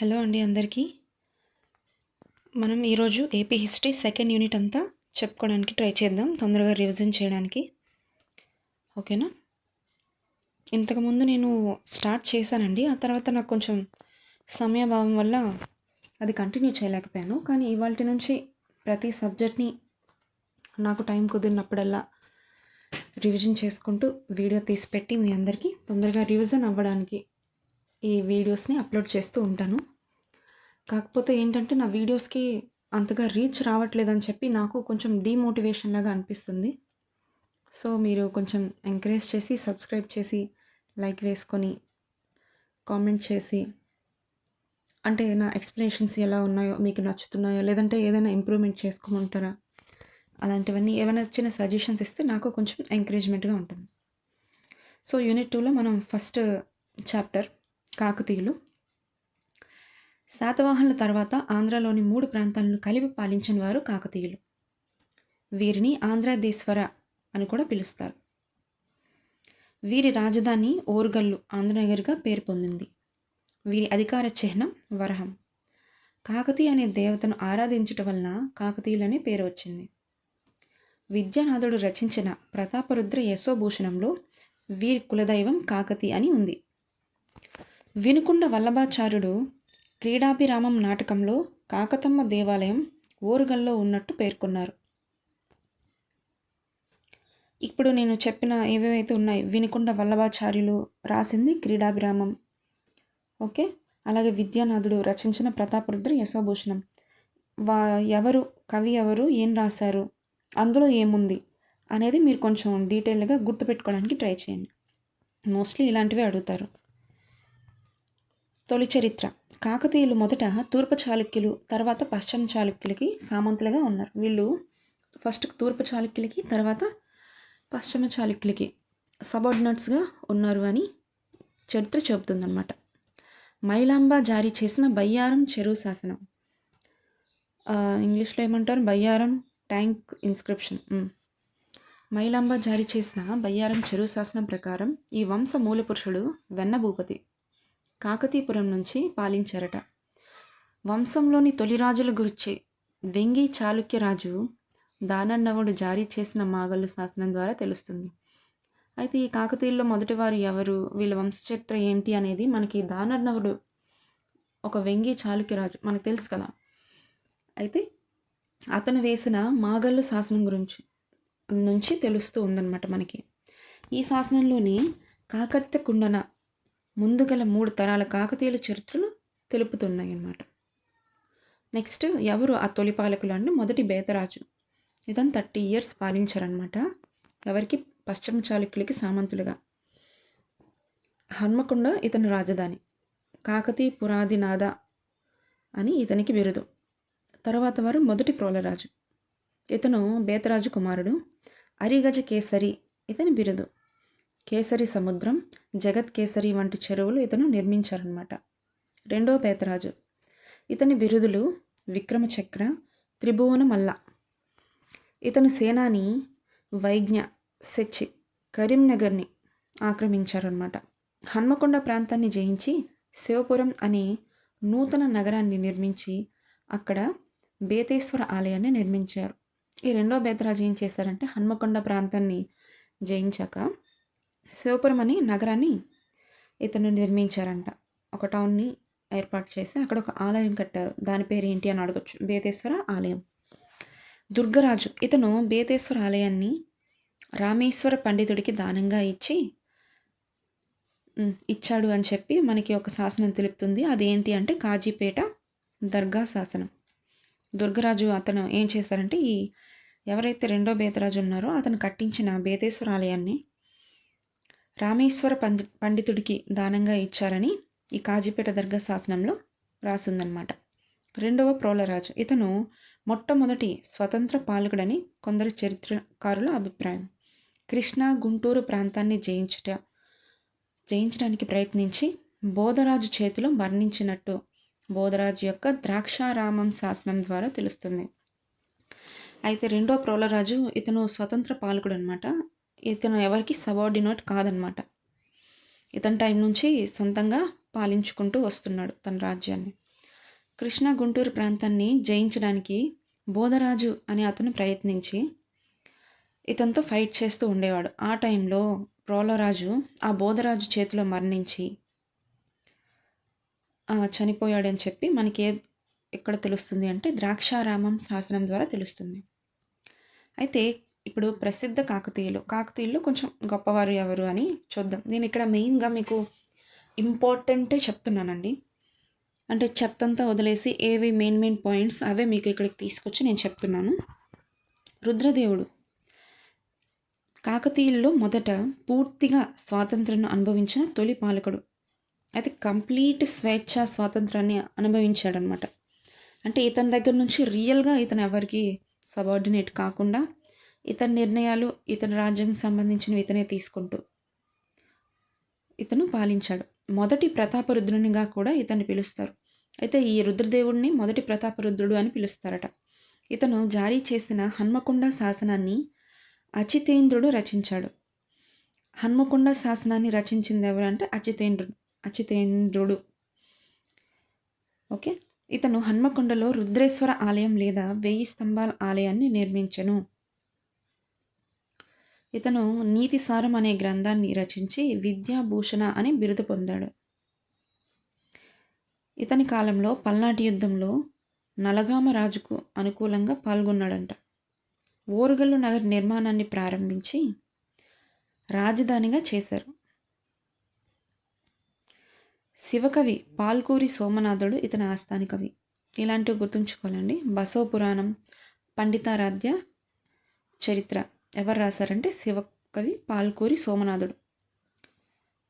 Hello అండి అందరికీ. మనం ఈరోజు ఏపీ హిస్టరీ సెకండ్ యూనిట్ అంతా చెప్పుకోవడానికి ట్రై చేద్దాం, తొందరగా రివిజన్ చేయడానికి. ఓకేనా? ఇంతకుముందు నేను స్టార్ట్ చేశానండి, ఆ తర్వాత నాకు కొంచెం సమయభావం వల్ల అది కంటిన్యూ చేయలేకపోయాను. కానీ ఇవాళ నుంచి ప్రతి సబ్జెక్ట్ని నాకు టైం కుదిరినప్పుడల్లా రివిజన్ చేసుకుంటూ వీడియో తీసి పెట్టి మీ అందరికీ తొందరగా రివిజన్ అవ్వడానికి ఈ వీడియోస్ని అప్లోడ్ చేస్తూ ఉంటాను. కాకపోతే ఏంటంటే నా వీడియోస్కి అంతగా రీచ్ రావట్లేదని చెప్పి నాకు కొంచెం డీమోటివేషన్ లాగా అనిపిస్తుంది. సో మీరు కొంచెం ఎంకరేజ్ చేసి సబ్స్క్రైబ్ చేసి లైక్ వేసుకొని కామెంట్ చేసి, అంటే నా ఎక్స్ప్లెనేషన్స్ ఎలా ఉన్నాయో, మీకు నచ్చుతున్నాయో, లేదంటే ఏదైనా ఇంప్రూవ్మెంట్ చేసుకోమంటారా, అలాంటివన్నీ ఏమైనా చిన్న సజెషన్స్ ఇస్తే నాకు కొంచెం ఎంకరేజ్మెంట్గా ఉంటుంది. సో యూనిట్ 2లో మనం ఫస్ట్ చాప్టర్ కాకతీయులు. శాతవాహనుల తర్వాత ఆంధ్రాలోని 3 ప్రాంతాలను కలిపి పాలించిన వారు కాకతీయులు. వీరిని ఆంధ్రాదేశ్వర అని కూడా పిలుస్తారు. వీరి రాజధాని ఓరుగల్లు ఆంధ్రనగర్గా పేరు పొందింది. వీరి అధికార చిహ్నం వరహం. కాకతీయ అనే దేవతను ఆరాధించటం వలన కాకతీయులనే పేరు వచ్చింది. విద్యానాథుడు రచించిన ప్రతాపరుద్ర యశోభూషణంలో వీరి కులదైవం కాకతి అని ఉంది. వినుకొండ వల్లభాచార్యుడు క్రీడాభిరామం నాటకంలో కాకతమ్మ దేవాలయం ఓరుగల్లో ఉన్నట్టు పేర్కొన్నారు. ఇప్పుడు నేను చెప్పిన ఏవేవైతే ఉన్నాయి, వినుకొండ వల్లభాచార్యులు రాసింది క్రీడాభిరామం, ఓకే, అలాగే విద్యానాథుడు రచించిన ప్రతాపరుద్ర యశోభూషణం, ఎవరు కవి, ఎవరు, ఏం రాశారు, అందులో ఏముంది అనేది మీరు కొంచెం డీటెయిల్గా గుర్తుపెట్టుకోవడానికి ట్రై చేయండి. మోస్ట్లీ ఇలాంటివే అడుగుతారు. తొలి చరిత్ర. కాకతీయులు మొదట తూర్పు చాళుక్యులు, తర్వాత పశ్చిమ చాళుక్యులకి సామంతులుగా ఉన్నారు. వీళ్ళు ఫస్ట్ తూర్పు చాళుక్యులకి, తర్వాత పశ్చిమ చాళుక్యులకి సబార్డినేట్స్గా ఉన్నారు అని చరిత్ర చెబుతుందన్నమాట. మైలాంబ జారీ చేసిన బయ్యారం చెరువు శాసనం, ఇంగ్లీష్లో ఏమంటారు, బయ్యారం ట్యాంక్ ఇన్స్క్రిప్షన్. మైలాంబ జారీ చేసిన బయ్యారం చెరువు శాసనం ప్రకారం ఈ వంశ మూలపురుషుడు వెన్న భూపతి కాకతీపురం నుంచి పాలించారట. వంశంలోని తొలి రాజుల గురించి వెంగి చాళుక్యరాజు దానన్నవుడు జారీ చేసిన మాగల్లు శాసనం ద్వారా తెలుస్తుంది. అయితే ఈ కాకతీయుల్లో మొదటివారు ఎవరు, వీళ్ళ వంశచరిత్ర ఏంటి అనేది మనకి దానన్నవుడు ఒక వెంగి చాళుక్యరాజు మనకు తెలుసు కదా. అయితే అతను వేసిన మాగల్లు శాసనం నుంచి తెలుస్తూ ఉందన్నమాట మనకి. ఈ శాసనంలోని కాకర్తె కుండన ముందు గల 3 తరాల కాకతీయుల చరిత్రలు తెలుపుతున్నాయి అన్నమాట. నెక్స్ట్ ఎవరు ఆ తొలి పాలకులు అంటే మొదటి బేతరాజు. ఇతను 30 years పాలించారనమాట. ఎవరికి, పశ్చిమ చాళుక్యులకి సామంతులుగా. హన్మకొండ ఇతని రాజధాని. కాకతీ పురాదినాథ అని ఇతనికి బిరుదు. తర్వాత వారు మొదటి ప్రోలరాజు, ఇతను బేతరాజు కుమారుడు. అరిగజ కేసరి ఇతని బిరుదు. కేసరి సముద్రం, జగత్ కేసరి వంటి చెరువులు ఇతను నిర్మించారనమాట. రెండో బేతరాజు, ఇతని బిరుదులు విక్రమచక్ర, త్రిభువన మల్ల. ఇతను సేనాని వైజ్ఞ సెచ్చి కరీంనగర్ని ఆక్రమించారనమాట. హన్మకొండ ప్రాంతాన్ని జయించి శివపురం అనే నూతన నగరాన్ని నిర్మించి అక్కడ బేతేశ్వర ఆలయాన్ని నిర్మించారు. ఈ రెండో బేతరాజు ఏం చేశారంటే హన్మకొండ ప్రాంతాన్ని జయించాక శివపురం అనే నగరాన్ని ఇతను నిర్మించారంట. ఒక టౌన్ని ఏర్పాటు చేసి అక్కడ ఒక ఆలయం కట్టారు. దాని పేరు ఏంటి అని అడగచ్చు, బేతేశ్వర ఆలయం. దుర్గరాజు, ఇతను బేతేశ్వర ఆలయాన్ని రామేశ్వర పండితుడికి దానంగా ఇచ్చాడు అని చెప్పి మనకి ఒక శాసనం తెలుపుతుంది. అదేంటి అంటే కాజీపేట దర్గా శాసనం. దుర్గరాజు అతను ఏం చేశారంటే ఎవరైతే రెండో బేతరాజు ఉన్నారో అతను కట్టించిన బేతేశ్వర ఆలయాన్ని రామేశ్వర పండితుడికి దానంగా ఇచ్చారని ఈ కాజీపేట దర్గా శాసనంలో రాసుందన్నమాట. రెండవ ప్రోలరాజు, ఇతను మొట్టమొదటి స్వతంత్ర పాలకుడని కొందరు చరిత్రకారుల అభిప్రాయం. కృష్ణా గుంటూరు ప్రాంతాన్ని జయించడానికి ప్రయత్నించి బోధరాజు చేతిలో మరణించినట్టు బోధరాజు యొక్క ద్రాక్షారామం శాసనం ద్వారా తెలుస్తుంది. అయితే రెండో ప్రోలరాజు ఇతను స్వతంత్ర పాలకుడు అనమాట. ఇతను ఎవరికి సబార్డినేట్ కాదనమాట. ఇతని టైం నుంచి సొంతంగా పాలించుకుంటూ వస్తున్నాడు తన రాజ్యాన్ని. కృష్ణా గుంటూరు ప్రాంతాన్ని జయించడానికి బోధరాజు అనే అతను ప్రయత్నించి ఇతనితో ఫైట్ చేస్తూ ఉండేవాడు. ఆ టైంలో ప్రోలరాజు ఆ బోధరాజు చేతిలో మరణించి చనిపోయాడని చెప్పి మనకి ఎక్కడ తెలుస్తుంది అంటే ద్రాక్షారామం శాసనం ద్వారా తెలుస్తుంది. అయితే ఇప్పుడు ప్రసిద్ధ కాకతీయుల్లో కొంచెం గొప్పవారు ఎవరు అని చూద్దాం. నేను ఇక్కడ మెయిన్గా మీకు ఇంపార్టెంటే చెప్తున్నానండి. అంటే చెత్తంతా వదిలేసి ఏవి మెయిన్ పాయింట్స్ అవే మీకు ఇక్కడికి తీసుకొచ్చి నేను చెప్తున్నాను. రుద్రదేవుడు కాకతీయుల్లో మొదట పూర్తిగా స్వాతంత్రాన్ని అనుభవించిన తొలి పాలకుడు. అయితే కంప్లీట్ స్వాతంత్రాన్ని అనుభవించాడనమాట. అంటే ఇతని దగ్గర నుంచి రియల్గా ఇతను ఎవరికి సబార్డినేట్ కాకుండా ఇతని నిర్ణయాలు ఇతని రాజ్యం సంబంధించినవి ఇతనే తీసుకుంటూ ఇతను పాలించాడు. మొదటి ప్రతాపరుద్రునిగా కూడా ఇతన్ని పిలుస్తారు. అయితే ఈ రుద్రదేవుడిని మొదటి ప్రతాపరుద్రుడు అని పిలుస్తారట. ఇతను జారీ చేసిన హన్మకొండ శాసనాన్ని అచితేంద్రుడు రచించాడు. హన్మకొండ శాసనాన్ని రచించింది ఎవరు అంటే అచితేంద్రుడు. ఓకే, ఇతను హన్మకొండలో రుద్రేశ్వర ఆలయం లేదా 1000 స్తంభాల ఆలయాన్ని నిర్మించెను. ఇతను నీతిసారం అనే గ్రంథాన్ని రచించి విద్యాభూషణ అనే బిరుదు పొందాడు. ఇతని కాలంలో పల్నాటి యుద్ధంలో నలగామ రాజుకు అనుకూలంగా పాల్గొన్నాడంట. ఓరుగల్లు నగర నిర్మాణాన్ని ప్రారంభించి రాజధానిగా చేశారు. శివకవి పాల్కూరి సోమనాథుడు ఇతని ఆస్థాన కవి. ఇలాంటివి గుర్తుంచుకోవాలండి. బసవ పురాణం, పండితారాధ్య చరిత్ర ఎవరు రాశారంటే శివకవి పాల్కూరి సోమనాథుడు.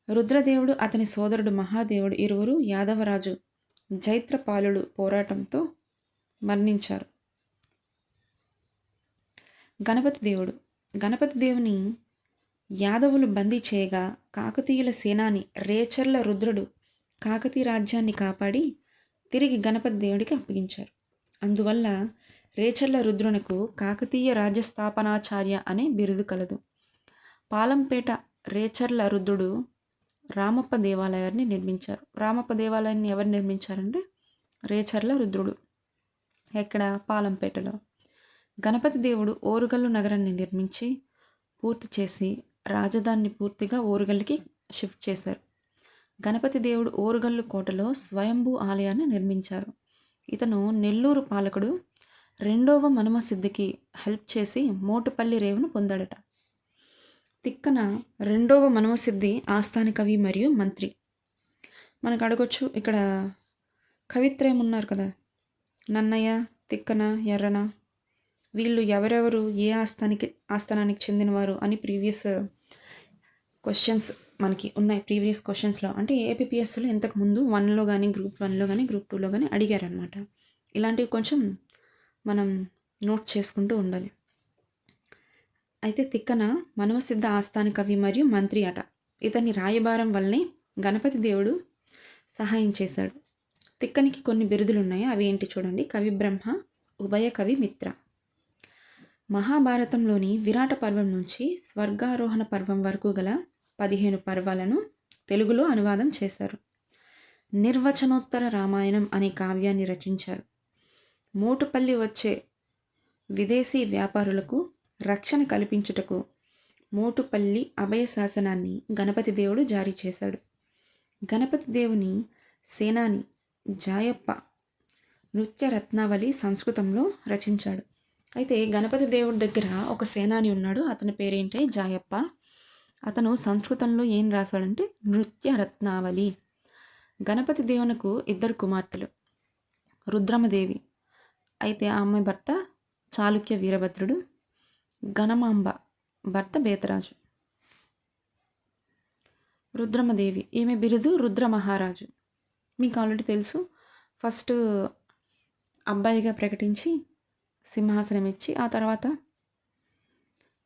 రుద్రదేవుడు అతని సోదరుడు మహాదేవుడు ఇరువురు యాదవరాజు జైత్రపాలుడు పోరాటంతో మరణించారు. గణపతి దేవుని యాదవులు బందీ చేయగా కాకతీయుల సేనాని రేచర్ల రుద్రుడు కాకతీయ రాజ్యాన్ని కాపాడి తిరిగి గణపతి దేవుడికి అప్పగించారు. అందువల్ల రేచర్ల రుద్రునకు కాకతీయ రాజ్యస్థాపనాచార్య అనే బిరుదు కలదు. పాలంపేట రేచర్ల రుద్రుడు రామప్ప దేవాలయాన్ని నిర్మించారు. రామప్ప దేవాలయాన్ని ఎవరు నిర్మించారంటే రేచర్ల రుద్రుడు. ఎక్కడ? పాలంపేటలో. గణపతి దేవుడు ఓరుగల్లు నగరాన్ని నిర్మించి పూర్తి చేసి రాజధానిని పూర్తిగా ఓరుగల్లుకి షిఫ్ట్ చేశారు. గణపతి దేవుడు ఓరుగల్లు కోటలో స్వయంభూ ఆలయాన్ని నిర్మించారు. ఇతను నెల్లూరు పాలకుడు రెండవ మనుమసిద్ధికి హెల్ప్ చేసి మోటుపల్లి రేవును పొందాడట. తిక్కన రెండవ మనుమసిద్ధి ఆస్థాన కవి మరియు మంత్రి. మనకు అడగొచ్చు, ఇక్కడ కవిత్రయం ఉన్నారు కదా, నన్నయ్య, తిక్కన, ఎర్రన, వీళ్ళు ఎవరెవరు, ఏ ఆస్థానానికి చెందినవారు అని ప్రీవియస్ క్వశ్చన్స్ మనకి ఉన్నాయి. ప్రీవియస్ క్వశ్చన్స్లో అంటే ఏపీపీఎస్లో ఇంతకుముందు 1లో కానీ గ్రూప్ 1లో కానీ గ్రూప్ 2లో కానీ అడిగారనమాట. ఇలాంటివి కొంచెం మనం నోట్ చేసుకుంటూ ఉండాలి. అయితే తిక్కన మనవసిద్ధ ఆస్థాన కవి మరియు మంత్రి అట. ఇతని రాయబారం వల్లనే గణపతి దేవుడు సహాయం చేశాడు. తిక్కనికి కొన్ని బిరుదులు ఉన్నాయి. అవి ఏంటి చూడండి. కవి బ్రహ్మ, ఉభయ కవి మిత్ర. మహాభారతంలోని విరాట పర్వం నుంచి స్వర్గారోహణ పర్వం వరకు గల 15 పర్వాలను తెలుగులో అనువాదం చేశారు. నిర్వచనోత్తర రామాయణం అనే కావ్యాన్ని రచించారు. మోటుపల్లి వచ్చే విదేశీ వ్యాపారులకు రక్షణ కల్పించుటకు మోటుపల్లి అభయ శాసనాన్ని గణపతి దేవుడు జారీ చేశాడు. గణపతి దేవుని సేనాని జాయప్ప నృత్య రత్నావళి సంస్కృతంలో రచించాడు. అయితే గణపతి దేవుడి దగ్గర ఒక సేనాని ఉన్నాడు. అతని పేరేంటే జాయప్ప. అతను సంస్కృతంలో ఏం రాశాడంటే నృత్య రత్నావళి. గణపతి దేవునకు 2 కుమార్తెలు, రుద్రమదేవి, అయితే ఆ అమ్మాయి భర్త చాళుక్య వీరభద్రుడు, గణమాంబ భర్త బేతరాజు. రుద్రమదేవి ఈమె బిరుదు రుద్ర మహారాజు. మీకు ఆల్రెడీ తెలుసు. ఫస్ట్ అబ్బాయిగా ప్రకటించి సింహాసనం ఇచ్చి ఆ తర్వాత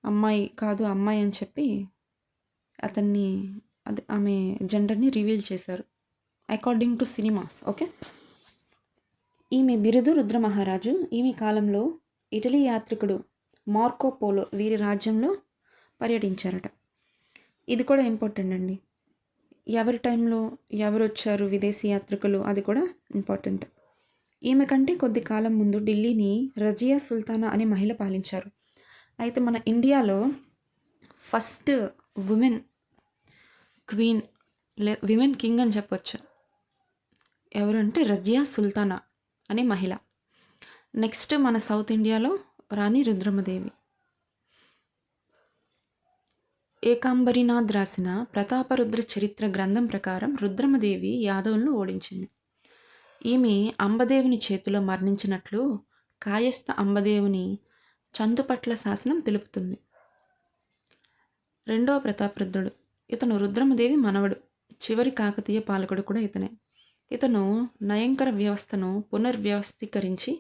అమ్మాయి అని చెప్పి అతన్ని ఆమె జెండర్ని రివీల్ చేశారు అకార్డింగ్ టు సినిమాస్. ఓకే, ఈమె బిరుదు రుద్ర మహారాజు. ఈమె కాలంలో ఇటలీ యాత్రికుడు మార్కో పోలో వీరి రాజ్యంలో పర్యటించారట. ఇది కూడా ఇంపార్టెంట్ అండి. ఎవరి టైంలో ఎవరు వచ్చారు విదేశీ యాత్రికులు, అది కూడా ఇంపార్టెంట్. ఈమె కంటే కొద్ది కాలం ముందు ఢిల్లీని రజియా సుల్తానా అనే మహిళ పాలించారు. అయితే మన ఇండియాలో first women queen women king అని చెప్పొచ్చు. ఎవరు అంటే రజియా సుల్తానా అనే మహిళ. నెక్స్ట్ మన సౌత్ ఇండియాలో రాణి రుద్రమదేవి. ఏకాంబరినాథ్ రాసిన ప్రతాపరుద్ర చరిత్ర గ్రంథం ప్రకారం రుద్రమదేవి యాదవులను ఓడించింది. ఈమె అంబదేవుని చేతిలో మరణించినట్లు కాయస్థ అంబదేవుని చందుపట్ల శాసనం తెలుపుతుంది. రెండవ ప్రతాపరుద్రుడు. ఇతను రుద్రమదేవి మనవడు. చివరి కాకతీయ పాలకుడు కూడా ఇతనే. ఇతను నయంకర వ్యవస్థను పునర్వ్యవస్థీకరించి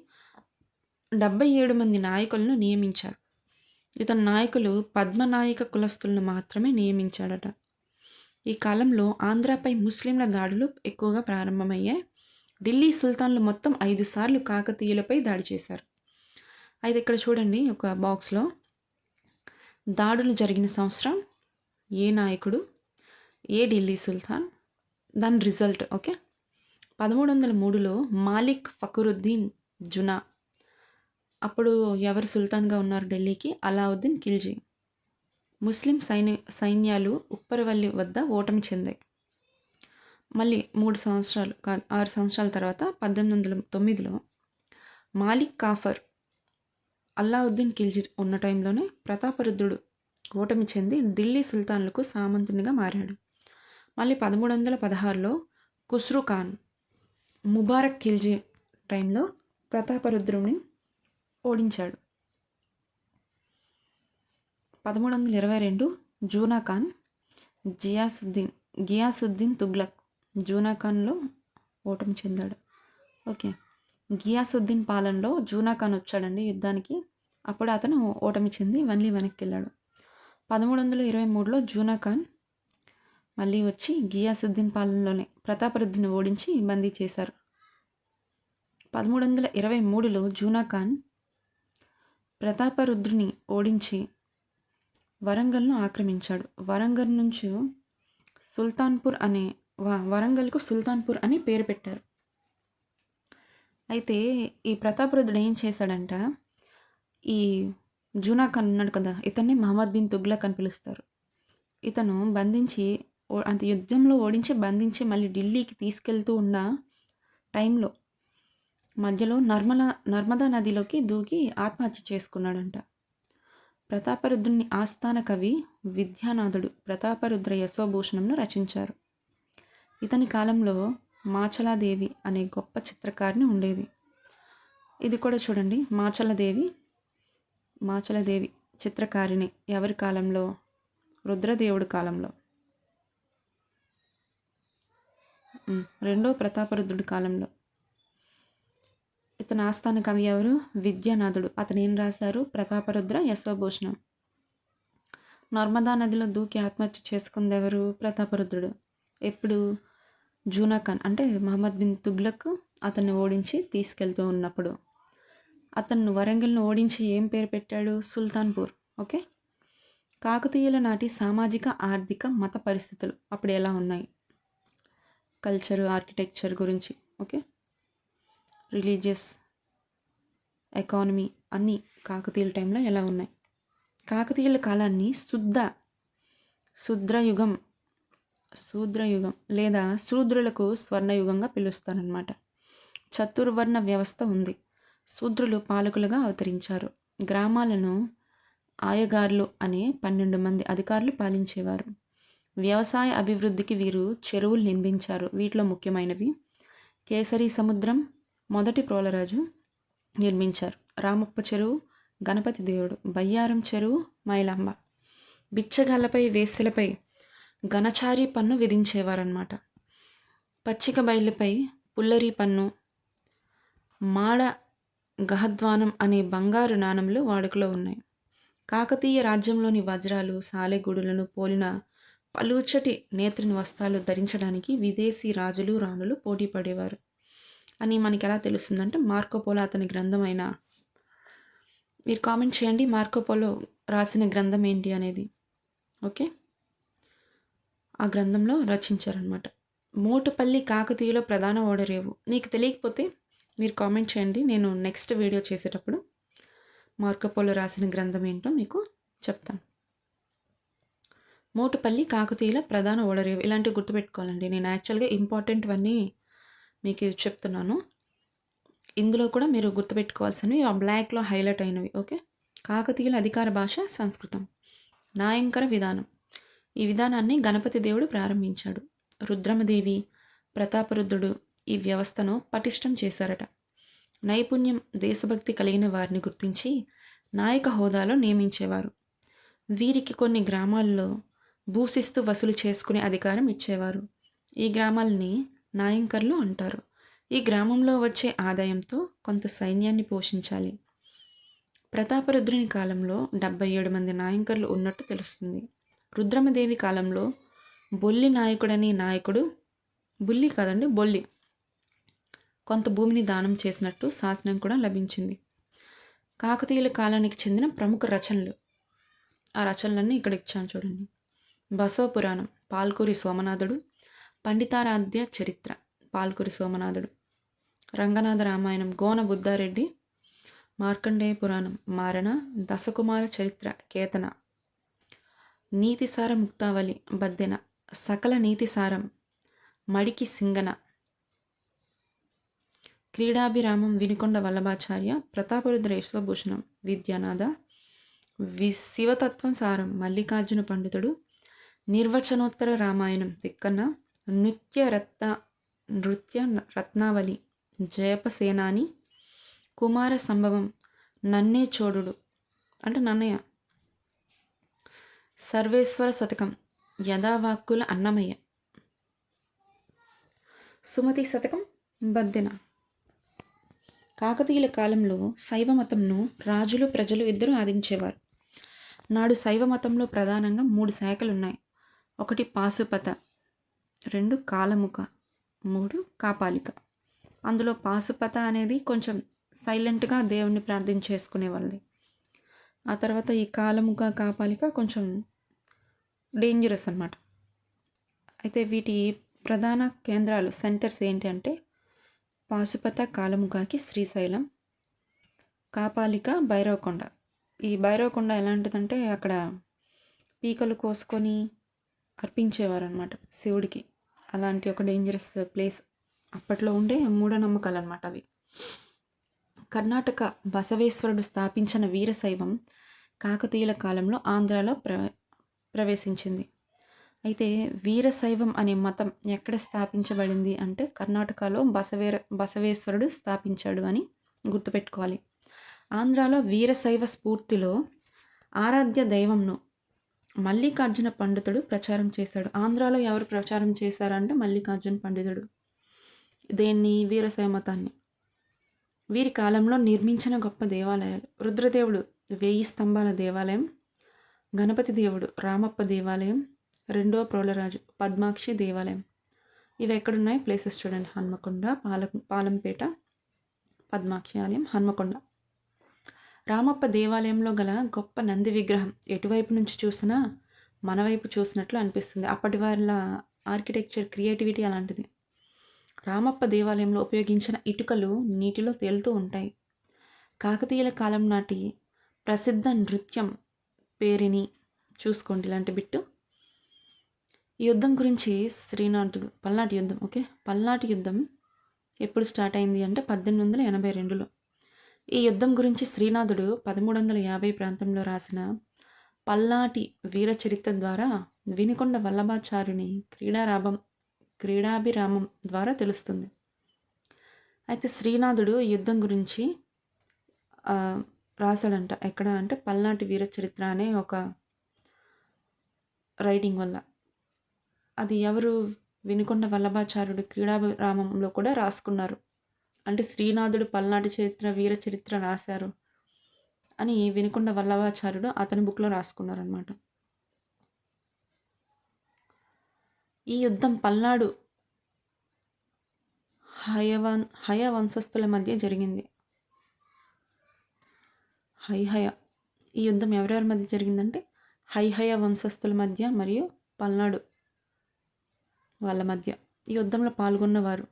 77 మంది నాయకులను నియమించారు. ఇతని నాయకులు పద్మనాయక కులస్తులను మాత్రమే నియమించాడట. ఈ కాలంలో ఆంధ్రాపై ముస్లింల దాడులు ఎక్కువగా ప్రారంభమయ్యాయి. ఢిల్లీ సుల్తాన్లు మొత్తం 5 సార్లు కాకతీయులపై దాడి చేశారు. అయితే ఇక్కడ చూడండి ఒక బాక్స్లో దాడులు జరిగిన సంవత్సరం, ఏ నాయకుడు, ఏ ఢిల్లీ సుల్తాన్, దాని రిజల్ట్. ఓకే, 1303లో మాలిక్ ఫకరుద్దీన్ జునా, అప్పుడు ఎవరు సుల్తాన్గా ఉన్నారు ఢిల్లీకి? అలావుద్దీన్ ఖిల్జీ. ముస్లిం సైన్యాలు ఉప్పరవల్లి వద్ద ఓటమి చెందాయి. మళ్ళీ 6 సంవత్సరాల తర్వాత 1809లో మాలిక్ కాఫర్ అలావుద్దీన్ ఖిల్జీ ఉన్న టైంలోనే ప్రతాపరుద్రుడు ఓటమి చెంది ఢిల్లీ సుల్తాన్లకు సామంతునిగా మారాడు. మళ్ళీ 1316లో ఖుస్రు ఖాన్ ముబారక్ ఖిల్జీ టైంలో ప్రతాపరుద్రుని ఓడించాడు. 1322 జూనా ఖాన్ గియాసుద్దీన్ తుగ్లక్ జూనా ఖాన్లో ఓటమి చెందాడు. ఓకే, గియాసుద్దీన్ పాలనలో జూనా ఖాన్ వచ్చాడండి యుద్ధానికి. అప్పుడు అతను ఓటమి చెంది మళ్ళీ వెనక్కి వెళ్ళాడు. 1323లో జూనా ఖాన్ మళ్ళీ వచ్చి గియాసుద్దీన్ పాలనలోనే ప్రతాపరుద్రుని ఓడించి బందీ చేశారు. 1323లో జూనా ఖాన్ ప్రతాపరుద్రుని ఓడించి వరంగల్ను ఆక్రమించాడు. వరంగల్కు సుల్తాన్పూర్ అని పేరు పెట్టారు. అయితే ఈ ప్రతాపరుద్రుడు ఏం చేశాడంట, ఈ జూనా ఖాన్ ఉన్నాడు కదా, ఇతన్ని మహమ్మద్ బిన్ తుగ్లక్ అని పిలుస్తారు. ఇతను బంధించి అంత యుద్ధంలో ఓడించి బంధించి మళ్ళీ ఢిల్లీకి తీసుకెళ్తూ ఉన్న టైంలో మధ్యలో నర్మదా నదిలోకి దూకి ఆత్మహత్య చేసుకున్నాడంట. ప్రతాపరుద్రుని ఆస్థాన కవి విద్యానాథుడు ప్రతాపరుద్ర యశోభూషణంను రచించారు. ఇతని కాలంలో మాచలాదేవి అనే గొప్ప చిత్రకారిణి ఉండేది. ఇది కూడా చూడండి, మాచలదేవి చిత్రకారిణి ఎవరి కాలంలో? రుద్రదేవుడి కాలంలో. రెండో ప్రతాపరుద్రుడి కాలంలో. ఇతని ఆస్థాన కవి ఎవరు? విద్యానాథుడు. అతను ఏం రాశారు? ప్రతాపరుద్ర యశోభూషణం. నర్మదా నదిలో దూకి ఆత్మహత్య చేసుకుంది ఎవరు? ప్రతాపరుద్రుడు. ఎప్పుడు? జూనా ఖాన్ అంటే మహమ్మద్ బిన్ తుగ్లక్ అతన్ని ఓడించి తీసుకెళ్తూ ఉన్నప్పుడు. అతను వరంగల్ను ఓడించి ఏం పేరు పెట్టాడు? సుల్తాన్పూర్. ఓకే, కాకతీయుల నాటి సామాజిక, ఆర్థిక, మత పరిస్థితులు అప్పుడు ఎలా ఉన్నాయి, కల్చర్, ఆర్కిటెక్చర్ గురించి. ఓకే, రిలీజియస్, ఎకానమీ అన్నీ కాకతీయుల టైంలో ఎలా ఉన్నాయి. కాకతీయుల కాలాన్ని శూద్రయుగం లేదా శూద్రులకు స్వర్ణయుగంగా పిలుస్తారనమాట. చతుర్వర్ణ వ్యవస్థ ఉంది. శూద్రులు పాలకులుగా అవతరించారు. గ్రామాలను ఆయగార్లు అనే 12 మంది అధికారులు పాలించేవారు. వ్యవసాయ అభివృద్ధికి వీరు చెరువులు నిర్మించారు. వీటిలో ముఖ్యమైనవి కేసరి సముద్రం, మొదటి ప్రోలరాజు నిర్మించారు. రామప్ప చెరువు, గణపతి దేవుడు, బయ్యారం చెరువు, మైలాంబ. బిచ్చగాళ్ళపై, వేశ్యలపై గణచారి పన్ను విధించేవారన్నమాట. పచ్చిక బయళ్ళపై పుల్లరి పన్ను, మాడ గహద్వానం అనే బంగారు నాణంలు వాడుకలో ఉన్నాయి. కాకతీయ రాజ్యంలోని వజ్రాలు, సాలెగూడులను పోలిన పలుచటి నేత్రిని వస్త్రాలు ధరించడానికి విదేశీ రాజులు, రాణులు పోటీ పడేవారు అని మనకి ఎలా తెలుస్తుందంటే మార్కోపోలో అతని గ్రంథమైన, మీరు కామెంట్ చేయండి మార్కోపోలో రాసిన గ్రంథం ఏంటి అనేది. ఓకే, ఆ గ్రంథంలో రచించారనమాట. మోటుపల్లి కాకతీయుల ప్రధాన ఓడరేవు. నీకు తెలియకపోతే మీరు కామెంట్ చేయండి. నేను నెక్స్ట్ వీడియో చేసేటప్పుడు మార్కోపోలో రాసిన గ్రంథం ఏంటో మీకు చెప్తాను. మోటుపల్లి కాకతీయుల ప్రధాన ఓడరేవు ఇలాంటివి గుర్తుపెట్టుకోవాలండి. నేను యాక్చువల్గా ఇంపార్టెంట్వన్నీ మీకు చెప్తున్నాను. ఇందులో కూడా మీరు గుర్తుపెట్టుకోవాల్సినవి ఆ బ్లాక్లో హైలైట్ అయినవి. ఓకే. కాకతీయుల అధికార భాష సంస్కృతం. నాయంకర విధానం. ఈ విధానాన్ని గణపతి దేవుడు ప్రారంభించాడు. రుద్రమదేవి, ప్రతాపరుద్రుడు ఈ వ్యవస్థను పటిష్టం చేశారట. నైపుణ్యం, దేశభక్తి కలిగిన వారిని గుర్తించి నాయక హోదాలో నియమించేవారు. వీరికి కొన్ని గ్రామాల్లో భూశిస్తు వసూలు చేసుకునే అధికారం ఇచ్చేవారు. ఈ గ్రామాలని నాయంకర్లు అంటారు. ఈ గ్రామంలో వచ్చే ఆదాయంతో కొంత సైన్యాన్ని పోషించాలి. ప్రతాపరుద్రుని కాలంలో 77 మంది నాయంకర్లు ఉన్నట్టు తెలుస్తుంది. రుద్రమదేవి కాలంలో బొల్లి నాయకుడని నాయకుడు, బుల్లి కాదండి బొల్లి, కొంత భూమిని దానం చేసినట్టు శాసనం కూడా లభించింది. కాకతీయుల కాలానికి చెందిన ప్రముఖ రచనలు, ఆ రచనలన్నీ ఇక్కడ ఇచ్చాను చూడండి. బసవ పురాణం, పాల్కూరి సోమనాథుడు. పండితారాధ్య చరిత్ర, పాల్కూరి సోమనాథుడు. రంగనాథ రామాయణం, గోన బుద్ధారెడ్డి. మార్కండేయ పురాణం, మారణ. దశకుమార చరిత్ర, కేతన. నీతిసార ముక్తావళి, బద్దెన. సకల నీతిసారం, మడికి సింగన. క్రీడాభిరామం, వినుకొండ వల్లభాచార్య. ప్రతాపరుద్ర యశోభూషణం, విద్యానాథ. శివతత్వం సారం, మల్లికార్జున పండితుడు. నిర్వచనోత్తర రామాయణం, తిక్కన్న. నృత్య రత్నావళి, జయపసేనాని. కుమార సంభవం, నన్నే చోడుడు అంటే నన్నయ్య. సర్వేశ్వర శతకం, యథావాక్కుల అన్నమయ్య. సుమతి శతకం, బద్దెన. కాకతీయుల కాలంలో శైవ మతంను రాజులు ప్రజలు ఇద్దరు ఆదించేవారు. నాడు శైవ మతంలో ప్రధానంగా 3 శాఖలు ఉన్నాయి. 1 పాశుపత, 2 కాలముఖ, 3 కాపాలిక. అందులో పాశుపత అనేది కొంచెం సైలెంట్గా దేవుణ్ణి ప్రార్థించేసుకునే వాళ్ళది. ఆ తర్వాత ఈ కాలముఖ, కాపాలిక కొంచెం డేంజరస్ అన్నమాట. అయితే వీటి ప్రధాన కేంద్రాలు, సెంటర్స్ ఏంటి అంటే పాశుపత కాలముఖకి శ్రీశైలం, కాపాలిక భైరవకొండ. ఈ భైరవకొండ ఎలాంటిదంటే అక్కడ పీకలు కోసుకొని అర్పించేవారు అనమాట శివుడికి. అలాంటి ఒక డేంజరస్ ప్లేస్. అప్పట్లో ఉండే మూఢనమ్మకాలు అనమాట అవి. కర్ణాటక బసవేశ్వరుడు స్థాపించిన వీరశైవం కాకతీయుల కాలంలో ఆంధ్రాలో ప్రవేశించింది. అయితే వీరశైవం అనే మతం ఎక్కడ స్థాపించబడింది అంటే కర్ణాటకలో బసవేశ్వరుడు స్థాపించాడు అని గుర్తుపెట్టుకోవాలి. ఆంధ్రాలో వీరశైవ స్ఫూర్తిలో ఆరాధ్య దైవంను మల్లికార్జున పండితుడు ప్రచారం చేశాడు. ఆంధ్రాలో ఎవరు ప్రచారం చేశారంటే మల్లికార్జున పండితుడు దేన్ని, వీరశైవ మతాన్ని. వీరి కాలంలో నిర్మించిన గొప్ప దేవాలయాలు: రుద్రదేవుడు 1000 స్తంభాల దేవాలయం, గణపతి దేవుడు రామప్ప దేవాలయం, 2వ ప్రోలరాజు పద్మాక్షి దేవాలయం. ఇవి ఎక్కడున్నాయి ప్లేసెస్ చూడండి: హన్మకొండ, పాలంపేట, పద్మాక్షి ఆలయం, హన్మకొండ. రామప్ప దేవాలయంలో గల గొప్ప నంది విగ్రహం ఎటువైపు నుంచి చూసినా మన వైపు చూసినట్లు అనిపిస్తుంది. అప్పటి వాళ్ళ ఆర్కిటెక్చర్ క్రియేటివిటీ అలాంటిది. రామప్ప దేవాలయంలో ఉపయోగించిన ఇటుకలు నీటిలో తేలుతూ ఉంటాయి. కాకతీయుల కాలం నాటి ప్రసిద్ధ నృత్యం పేరిని చూసుకోండి, ఇలాంటి బిట్టు. ఈ యుద్ధం గురించి శ్రీనాథుడు, పల్నాటి యుద్ధం. ఓకే, పల్నాటి యుద్ధం ఎప్పుడు స్టార్ట్ అయింది అంటే 1882లో. ఈ యుద్ధం గురించి శ్రీనాథుడు 1350 ప్రాంతంలో రాసిన పల్నాటి వీర చరిత్ర ద్వారా వినుకొండ వల్లభాచార్యుని క్రీడాభిరామం ద్వారా తెలుస్తుంది. అయితే శ్రీనాథుడు యుద్ధం గురించి రాశాడంట. ఎక్కడ అంటే పల్నాటి వీర చరిత్ర అనే ఒక రైటింగ్ వల్ల. అది ఎవరు, వినుకొండ వల్లభాచార్యుడు క్రీడాభిరామంలో కూడా రాసుకున్నారు. అంటే శ్రీనాథుడు పల్నాటి చరిత్ర, వీర చరిత్ర రాశారు అని వినుకొండ వల్లభాచార్యుడు అతని బుక్లో రాసుకున్నారనమాట. ఈ యుద్ధం పల్నాడు హయ వంశస్థుల మధ్య జరిగింది. ఈ యుద్ధం ఎవరెవరి మధ్య జరిగిందంటే హయ వంశస్థుల మధ్య మరియు పల్నాడు వాళ్ళ మధ్య. ఈ యుద్ధంలో పాల్గొన్నవారు: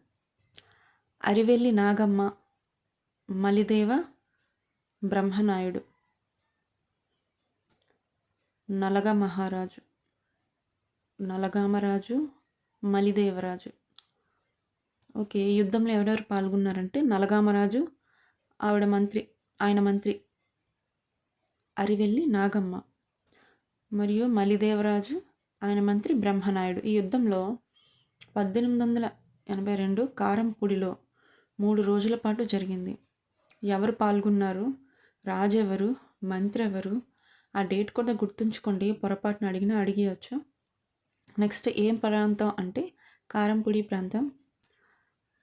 అరివెల్లి నాగమ్మ, మలిదేవ బ్రహ్మనాయుడు, నలగ మహారాజు, నలగామరాజు, మలిదేవరాజు. ఓకే, ఈ యుద్ధంలో ఎవరెవరు పాల్గొన్నారంటే నలగామరాజు, ఆయన మంత్రి అరివెల్లి నాగమ్మ, మరియు మలిదేవరాజు ఆయన మంత్రి బ్రహ్మనాయుడు. ఈ యుద్ధంలో 1882 కారంపూడిలో 3 రోజుల పాటు జరిగింది. ఎవరు పాల్గొన్నారు, రాజు ఎవరు, మంత్రి ఎవరు, ఆ డేట్ కూడా గుర్తుంచుకోండి, పొరపాటున అడిగేయచ్చు. నెక్స్ట్ ఏం ప్రాంతం అంటే కారంపూడి ప్రాంతం.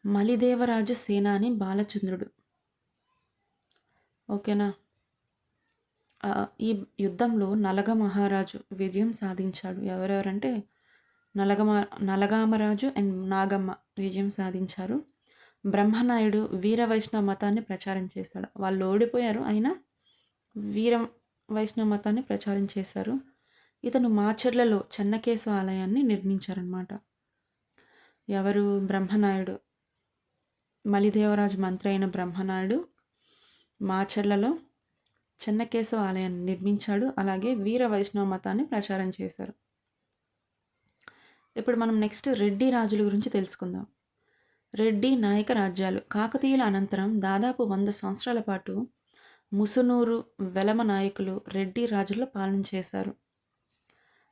మలిదేవరాజు సేనాని బాలచంద్రుడు. ఓకేనా. ఈ యుద్ధంలో నలగ మహారాజు విజయం సాధించాడు. ఎవరెవరంటే నలగామరాజు అండ్ నాగమ్మ విజయం సాధించారు. బ్రహ్మనాయుడు వీర వైష్ణవ మతాన్ని ప్రచారం చేశాడు. వాళ్ళు ఓడిపోయారు, అయినా వీర వైష్ణవ మతాన్ని ప్రచారం చేశారు. ఇతను మాచర్లలో చెన్నకేశవ ఆలయాన్ని నిర్మించారనమాట. ఎవరు, బ్రహ్మనాయుడు. మలిదేవరాజు మంత్రి అయిన బ్రహ్మనాయుడు మాచర్లలో చెన్నకేశవ ఆలయాన్ని నిర్మించాడు. అలాగే వీర వైష్ణవ మతాన్ని ప్రచారం చేశారు. ఇప్పుడు మనం నెక్స్ట్ రెడ్డి రాజుల గురించి తెలుసుకుందాం. రెడ్డి నాయక రాజ్యాలు. కాకతీయుల అనంతరం దాదాపు 100 సంవత్సరాల పాటు ముసునూరు, వెలమ నాయకులు రెడ్డి రాజుల పాలన చేశారు.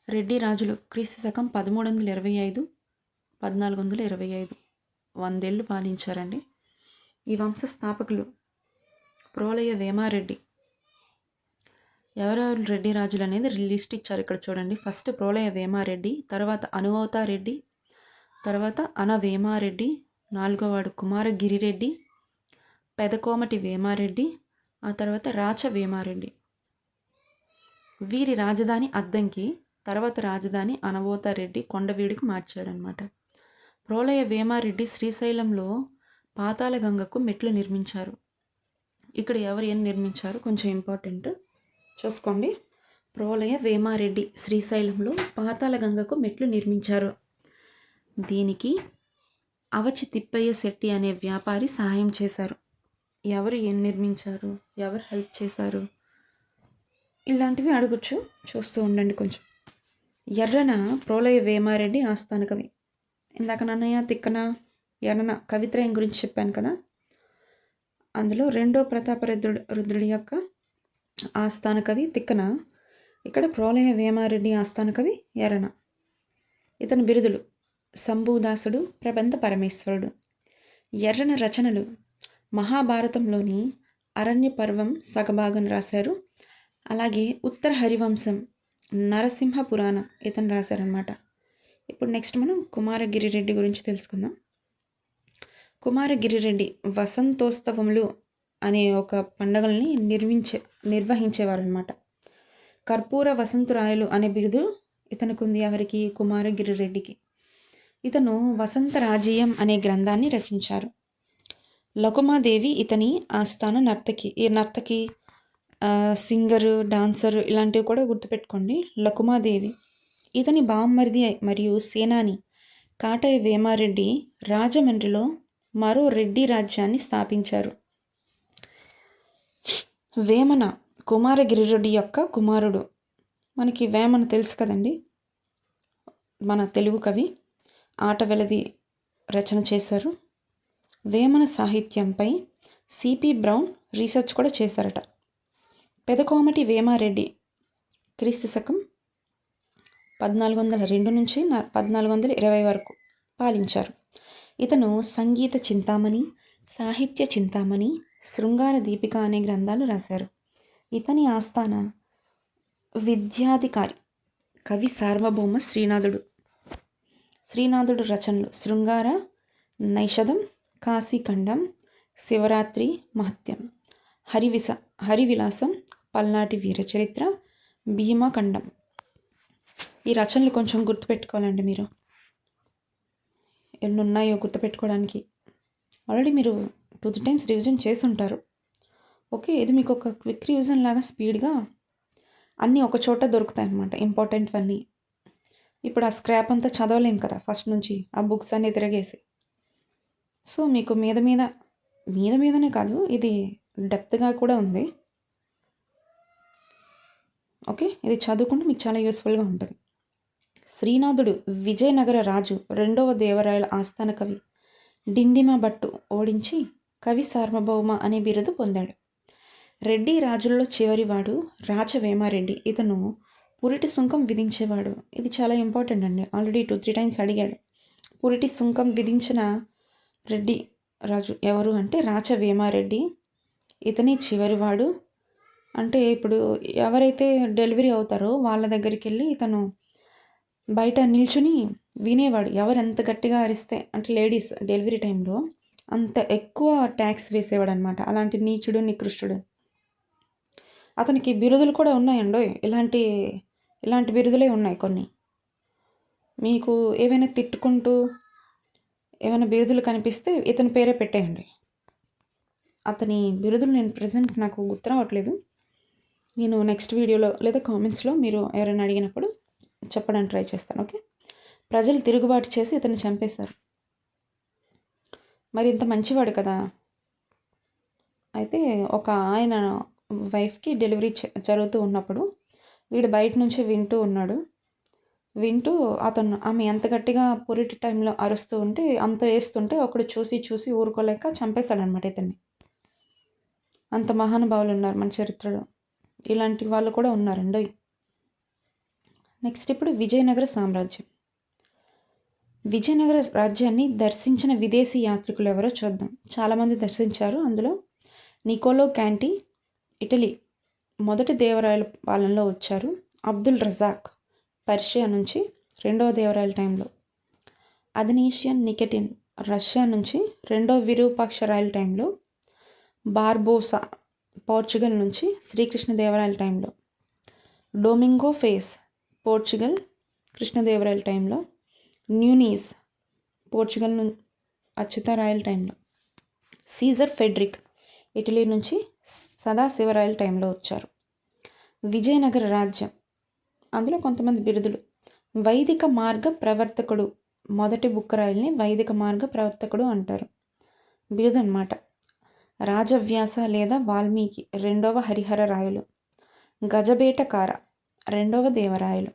రెడ్డి రాజులు క్రీస్తు శకం 1325, 1425 100 ఏళ్ళు పాలించారండి. ఈ వంశ స్థాపకులు ప్రోలయ వేమారెడ్డి. ఎవరెవరు రెడ్డి రాజులు అనేది లిస్ట్ ఇచ్చారు ఇక్కడ చూడండి. ఫస్ట్ ప్రోలయ వేమారెడ్డి, తర్వాత అనువతారెడ్డి, తర్వాత వేమారెడ్డి, 4వవాడు కుమారగిరిరెడ్డి, పెదకోమటి వేమారెడ్డి, ఆ తర్వాత రాచ వేమారెడ్డి. వీరి రాజధాని అద్దంకి, తర్వాత రాజధాని అనవోతారెడ్డి కొండవీడికి మార్చాడనమాట. ప్రోలయ వేమారెడ్డి శ్రీశైలంలో పాతాళగంగకు మెట్లు నిర్మించారు. ఇక్కడ ఎవరు ఏం నిర్మించారు కొంచెం ఇంపార్టెంట్ చూసుకోండి. ప్రోలయ వేమారెడ్డి శ్రీశైలంలో పాతాళగంగకు మెట్లు నిర్మించారు. దీనికి అవచి తిప్పయ్య శెట్టి అనే వ్యాపారి సహాయం చేశారు. ఎవరు ఏం నిర్మించారు, ఎవరు హెల్ప్ చేశారు, ఇలాంటివి అడగచ్చు, చూస్తూ ఉండండి కొంచెం. ఎర్రన ప్రోలయ వేమారెడ్డి ఆస్థాన కవి. ఇందాక నన్నయ్య తిక్కన ఎర్రన కవిత్రయం గురించి చెప్పాను కదా, అందులో 2వ ప్రతాపరుద్రుడి యొక్క ఆస్థాన కవి తిక్కన. ఇక్కడ ప్రోలయ వేమారెడ్డి ఆస్థాన కవి ఎర్రన. ఇతని బిరుదులు శంభూదాసుడు, ప్రబంధ పరమేశ్వరుడు. ఎర్రన రచనలు మహాభారతంలోని అరణ్య పర్వం సగభాగం రాశారు. అలాగే ఉత్తర హరివంశం, నరసింహ పురాణం ఇతను రాశారనమాట. ఇప్పుడు నెక్స్ట్ మనం కుమారగిరిరెడ్డి గురించి తెలుసుకుందాం. కుమారగిరిరెడ్డి వసంతోత్సవములు అనే ఒక పండుగల్ని నిర్వహించేవారు అనమాట. కర్పూర వసంతరాయలు అనే బిరుదు ఇతనికి ఉంది. ఎవరికి, కుమారగిరిరెడ్డికి. ఇతను వసంత రాజీయం అనే గ్రంథాన్ని రచించారు. లకుమాదేవి ఇతని ఆస్థాన నర్తకి. ఈ నర్తకి సింగరు, డాన్సరు ఇలాంటివి కూడా గుర్తుపెట్టుకోండి. లకుమాదేవి. ఇతని బామ్మరిది మరియు సేనాని కాటయ్య వేమారెడ్డి రాజమండ్రిలో మరో రెడ్డి రాజ్యాన్ని స్థాపించారు. వేమన కుమారగిరిరెడ్డి యొక్క కుమారుడు. మనకి వేమన తెలుసు కదండి, మన తెలుగు కవి. ఆటవెలది రచన చేశారు. వేమన సాహిత్యంపై సిపి బ్రౌన్ రీసెర్చ్ కూడా చేశారట. పెదకోమటి వేమారెడ్డి క్రీస్తు శకం 1402 నుంచి 1420 వరకు పాలించారు. ఇతను సంగీత చింతామణి, సాహిత్య చింతామణి, శృంగార దీపిక అనే గ్రంథాలు రాశారు. ఇతని ఆస్థాన విద్యాధికారి కవి సార్వభౌమ శ్రీనాథుడు. శ్రీనాథుడు రచనలు శృంగార నైషధం, కాశీఖండం, శివరాత్రి మహత్యం, హరివిలాసం, పల్నాటి వీరచరిత్ర, భీమఖండం. ఈ రచనలు కొంచెం గుర్తుపెట్టుకోవాలండి మీరు. ఎన్ని ఉన్నాయో గుర్తుపెట్టుకోవడానికి. ఆల్రెడీ మీరు 2 times రివిజన్ చేస్తుంటారు. ఓకే, ఇది మీకు ఒక క్విక్ రివిజన్ లాగా స్పీడ్గా అన్నీ ఒక చోట దొరుకుతాయి అన్నమాట, ఇంపార్టెంట్వన్నీ. ఇప్పుడు ఆ స్క్రాప్ అంతా చదవలేం కదా ఫస్ట్ నుంచి, ఆ బుక్స్ అన్నీ తిరగేసి. సో మీకు మీద మీదనే కాదు, ఇది డెప్త్గా కూడా ఉంది. ఓకే, ఇది చదువుకుంటే మీకు చాలా యూస్ఫుల్గా ఉంటుంది. శ్రీనాథుడు విజయనగర రాజు రెండవ దేవరాయల ఆస్థాన కవి డిండిమ భట్టు ఓడించి కవి సార్వభౌమ అనే బిరుదు పొందాడు. రెడ్డి రాజుల్లో చివరివాడు రాచవేమారెడ్డి. ఇతను పురిటి సుంకం విధించేవాడు. ఇది చాలా ఇంపార్టెంట్ అండి, ఆల్రెడీ 2-3 టైమ్స్ అడిగాడు. పురిటి సుంకం విధించిన రెడ్డి రాజు ఎవరు అంటే రాచవేమారెడ్డి. ఇతని చివరివాడు. అంటే ఇప్పుడు ఎవరైతే డెలివరీ అవుతారో వాళ్ళ దగ్గరికి వెళ్ళి ఇతను బయట నిల్చుని వినేవాడు. ఎవరు ఎంత గట్టిగా అరిస్తే, అంటే లేడీస్ డెలివరీ టైంలో అంత ఎక్కువ ట్యాక్స్ వేసేవాడు అనమాట. అలాంటి నీచుడు నికృష్టుడు. అతనికి బిరుదులు కూడా ఉన్నాయండో, ఇలాంటి బిరుదులే ఉన్నాయి కొన్ని. మీకు ఏవైనా తిట్టుకుంటూ ఏమైనా బిరుదులు కనిపిస్తే ఇతని పేరే పెట్టేయండి. అతని బిరుదులు నేను ప్రజెంట్ నాకు గుర్తు రావట్లేదు. నేను నెక్స్ట్ వీడియోలో లేదా కామెంట్స్లో మీరు ఎవరైనా అడిగినప్పుడు చెప్పడానికి ట్రై చేస్తాను. ఓకే, ప్రజలు తిరుగుబాటు చేసి ఇతన్ని చంపేశారు. మరి ఇంత మంచివాడు కదా. అయితే ఒక ఆయన వైఫ్కి డెలివరీ జరుగుతూ ఉన్నప్పుడు వీడు బయట నుంచి వింటూ ఉన్నాడు. ఆమె ఎంత గట్టిగా పురిటి టైంలో అరుస్తూ ఉంటే, అంత వేస్తుంటే ఒకడు చూసి ఊరుకోలేక చంపేశాడనమాట ఇతన్ని. అంత మహానుభావులు ఉన్నారు మన చరిత్రలో. ఇలాంటి వాళ్ళు కూడా ఉన్నారండి. నెక్స్ట్ ఇప్పుడు విజయనగర సామ్రాజ్యం. విజయనగర రాజ్యాన్ని దర్శించిన విదేశీ యాత్రికులు ఎవరో చూద్దాం. చాలామంది దర్శించారు. అందులో నికోలో క్యాంటీ ఇటలీ మొదటి దేవరాయల పాలనలో వచ్చారు. అబ్దుల్ రజాక్ పర్షియా నుంచి రెండవ దేవరాయల టైంలో. అగ్నేషియన్ నికెటిన్ రష్యా నుంచి రెండవ విరూపాక్షరాయల టైంలో. బార్బోసా పోర్చుగల్ నుంచి శ్రీకృష్ణదేవరాయల టైంలో. డొమింగో ఫేస్ పోర్చుగల్ కృష్ణదేవరాయల టైంలో. న్యూనీస్ పోర్చుగల్ అచ్యుతరాయల టైంలో. సీజర్ ఫెడ్రిక్ ఇటలీ నుంచి సదాశివరాయల టైంలో వచ్చారు. విజయనగర రాజ్యం, అందులో కొంతమంది బిరుదులు. వైదిక మార్గ ప్రవర్తకుడు, మొదటి బుక్కరాయల్ని వైదిక మార్గ ప్రవర్తకుడు అంటారు, బిరుదు అన్నమాట. రాజవ్యాస లేదా వాల్మీకి రెండవ హరిహర రాయలు. గజబేటకార రెండవ దేవరాయలు.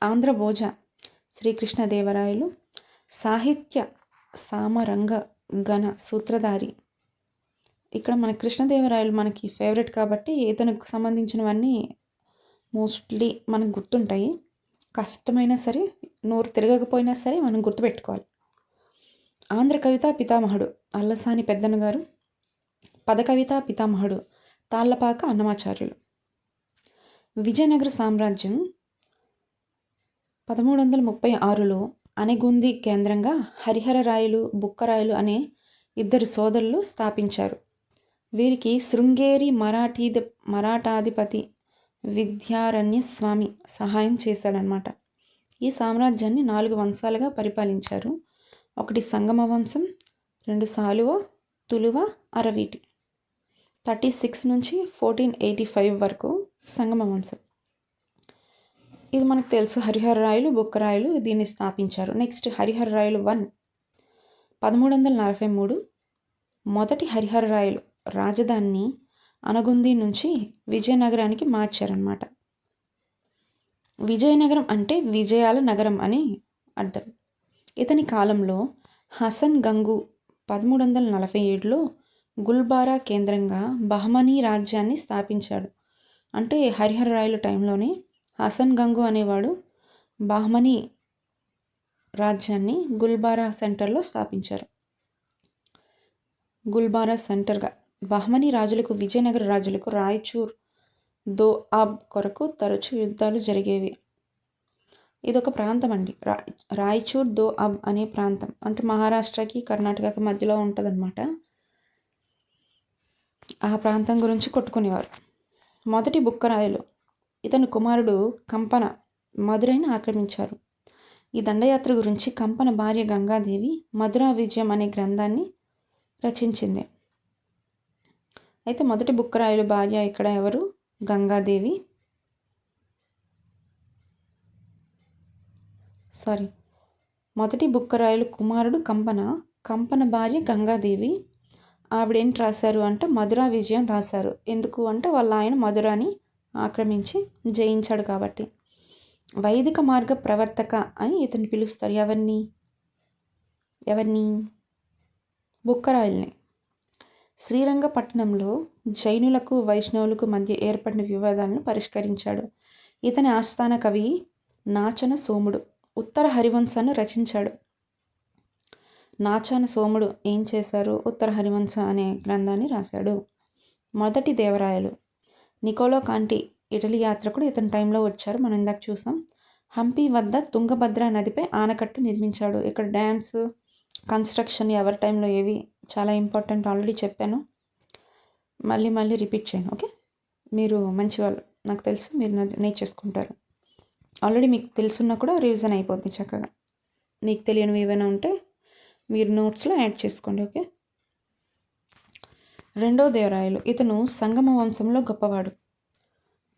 ఆంధ్రభోజ శ్రీకృష్ణదేవరాయలు. సాహిత్య సామరంగ గణ సూత్రధారి. ఇక్కడ మన కృష్ణదేవరాయలు మనకి ఫేవరెట్ కాబట్టి ఇతనికి సంబంధించినవన్నీ మోస్ట్లీ మనకు గుర్తుంటాయి. కష్టమైనా సరే, నోరు తిరగకపోయినా సరే మనం గుర్తుపెట్టుకోవాలి. ఆంధ్ర కవితా పితామహుడు అల్లసాని పెద్దన్న గారు. పద కవితా పితామహుడు తాళ్లపాక అన్నమాచార్యులు. విజయనగర సామ్రాజ్యం 1336లో అనెగుంది కేంద్రంగా హరిహరరాయలు బుక్కరాయలు అనే ఇద్దరు సోదరులు స్థాపించారు. వీరికి శృంగేరి మరాఠాధిపతి విద్యారణ్య స్వామి సహాయం చేశాడనమాట. ఈ సామ్రాజ్యాన్ని 4 వంశాలుగా పరిపాలించారు. 1 సంగమ వంశం, 2 సాలువ, తులువ, అరవీటి. 36 నుంచి 1485 వరకు సంగమ వంశం. ఇది మనకు తెలుసు, హరిహర రాయలు బుక్కరాయలు దీన్ని స్థాపించారు. నెక్స్ట్ హరిహర రాయలు 1 1343. మొదటి హరిహర రాయలు రాజధానిని అనగుంది నుంచి విజయనగరానికి మార్చారన్నమాట. విజయనగరం అంటే విజయాల నగరం అని అర్థం. ఇతని కాలంలో హసన్ గంగు 1347లో గుల్బారా కేంద్రంగా బహమనీ రాజ్యాన్ని స్థాపించాడు. అంటే హరిహర రాయల టైంలోనే హసన్ గంగు అనేవాడు బహమనీ రాజ్యాన్ని గుల్బారా సెంటర్లో స్థాపించారు. గుల్బారా సెంటర్గా బహమనీ రాజులకు విజయనగర రాజులకు రాయచూర్ దో ఆబ్ కొరకు తరచూ యుద్ధాలు జరిగేవి. ఇదొక ప్రాంతం అండి, రాయచూర్ దో అబ్ అనే ప్రాంతం. అంటే మహారాష్ట్రకి కర్ణాటకకి మధ్యలో ఉంటుందన్నమాట. ఆ ప్రాంతం గురించి కొట్టుకునేవారు. మొదటి బుక్కరాయలు ఇతని కుమారుడు కంపన మదురైని ఆక్రమించారు. ఈ దండయాత్ర గురించి కంపన భార్య గంగాదేవి మధురా విజయం అనే గ్రంథాన్ని రచించింది. అయితే మొదటి బుక్కరాయలు భార్య ఇక్కడ ఎవరు? గంగాదేవి. మొదటి బుక్కరాయలు కుమారుడు కంపన భార్య గంగాదేవి. ఆవిడేంటి రాశారు అంటే మధురా విజయం రాశారు. ఎందుకు అంటే వాళ్ళ ఆయన మధురాని ఆక్రమించి జయించాడు కాబట్టి. వైదిక మార్గ ప్రవర్తక అని ఇతన్ని పిలుస్తారు. ఎవరిని బుక్కరాయల్ని. శ్రీరంగపట్టణంలో జైనులకు వైష్ణవులకు మధ్య ఏర్పడిన వివాదాలను పరిష్కరించాడు. ఇతని ఆస్థాన కవి నాచన సోముడు ఉత్తర హరివంశాన్ని రచించాడు. నాచాన సోముడు ఏం చేశారు? ఉత్తర హరివంశ అనే గ్రంథాన్ని రాశాడు. మొదటి దేవరాయలు నికోలో కాంటి ఇటలీ యాత్రికుడు ఇతని టైంలో వచ్చారు. మనం ఇందాక చూసాం. హంపి వద్ద తుంగభద్ర నదిపై ఆనకట్టు నిర్మించాడు. ఇక్కడ డ్యామ్స్ కన్స్ట్రక్షన్ ఎవరి టైంలో ఏవి చాలా ఇంపార్టెంట్, ఆల్రెడీ చెప్పాను. మళ్ళీ రిపీట్ చేయండి. ఓకే, మీరు మంచివాళ్ళు, నాకు తెలుసు, మీరు నేర్చేసుకుంటారు. ఆల్రెడీ మీకు తెలుసున్నా కూడా రివిజన్ అయిపోద్ది చక్కగా. మీకు తెలియనివి ఏవైనా ఉంటే మీరు నోట్స్లో యాడ్ చేసుకోండి. ఓకే. రెండవ దేవరాయలు ఇతను సంగమ వంశంలో గొప్పవాడు.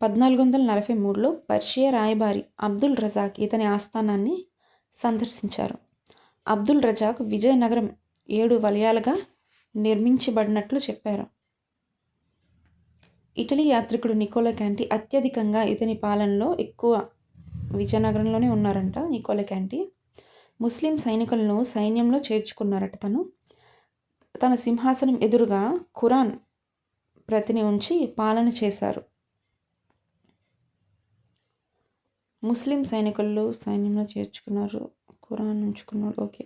1443లో పర్షియా రాయబారి అబ్దుల్ రజాక్ ఇతని ఆస్థానాన్ని సందర్శించారు. అబ్దుల్ రజాక్ విజయనగరం 7 వలయాలుగా నిర్మించబడినట్లు చెప్పారు. ఇటలీ యాత్రికుడు నికోలో క్యాంటి అత్యధికంగా ఇతని పాలనలో ఎక్కువ విజయనగరంలోనే ఉన్నారంట. నికోలో క్యాంటి ముస్లిం సైనికులను సైన్యంలో చేర్చుకున్నారట. తన సింహాసనం ఎదురుగా ఖురాన్ ప్రతిని ఉంచి పాలన చేశారు. ముస్లిం సైనికులు సైన్యంలో చేర్చుకున్నారు, ఖురాన్ ఉంచుకున్నాడు. ఓకే.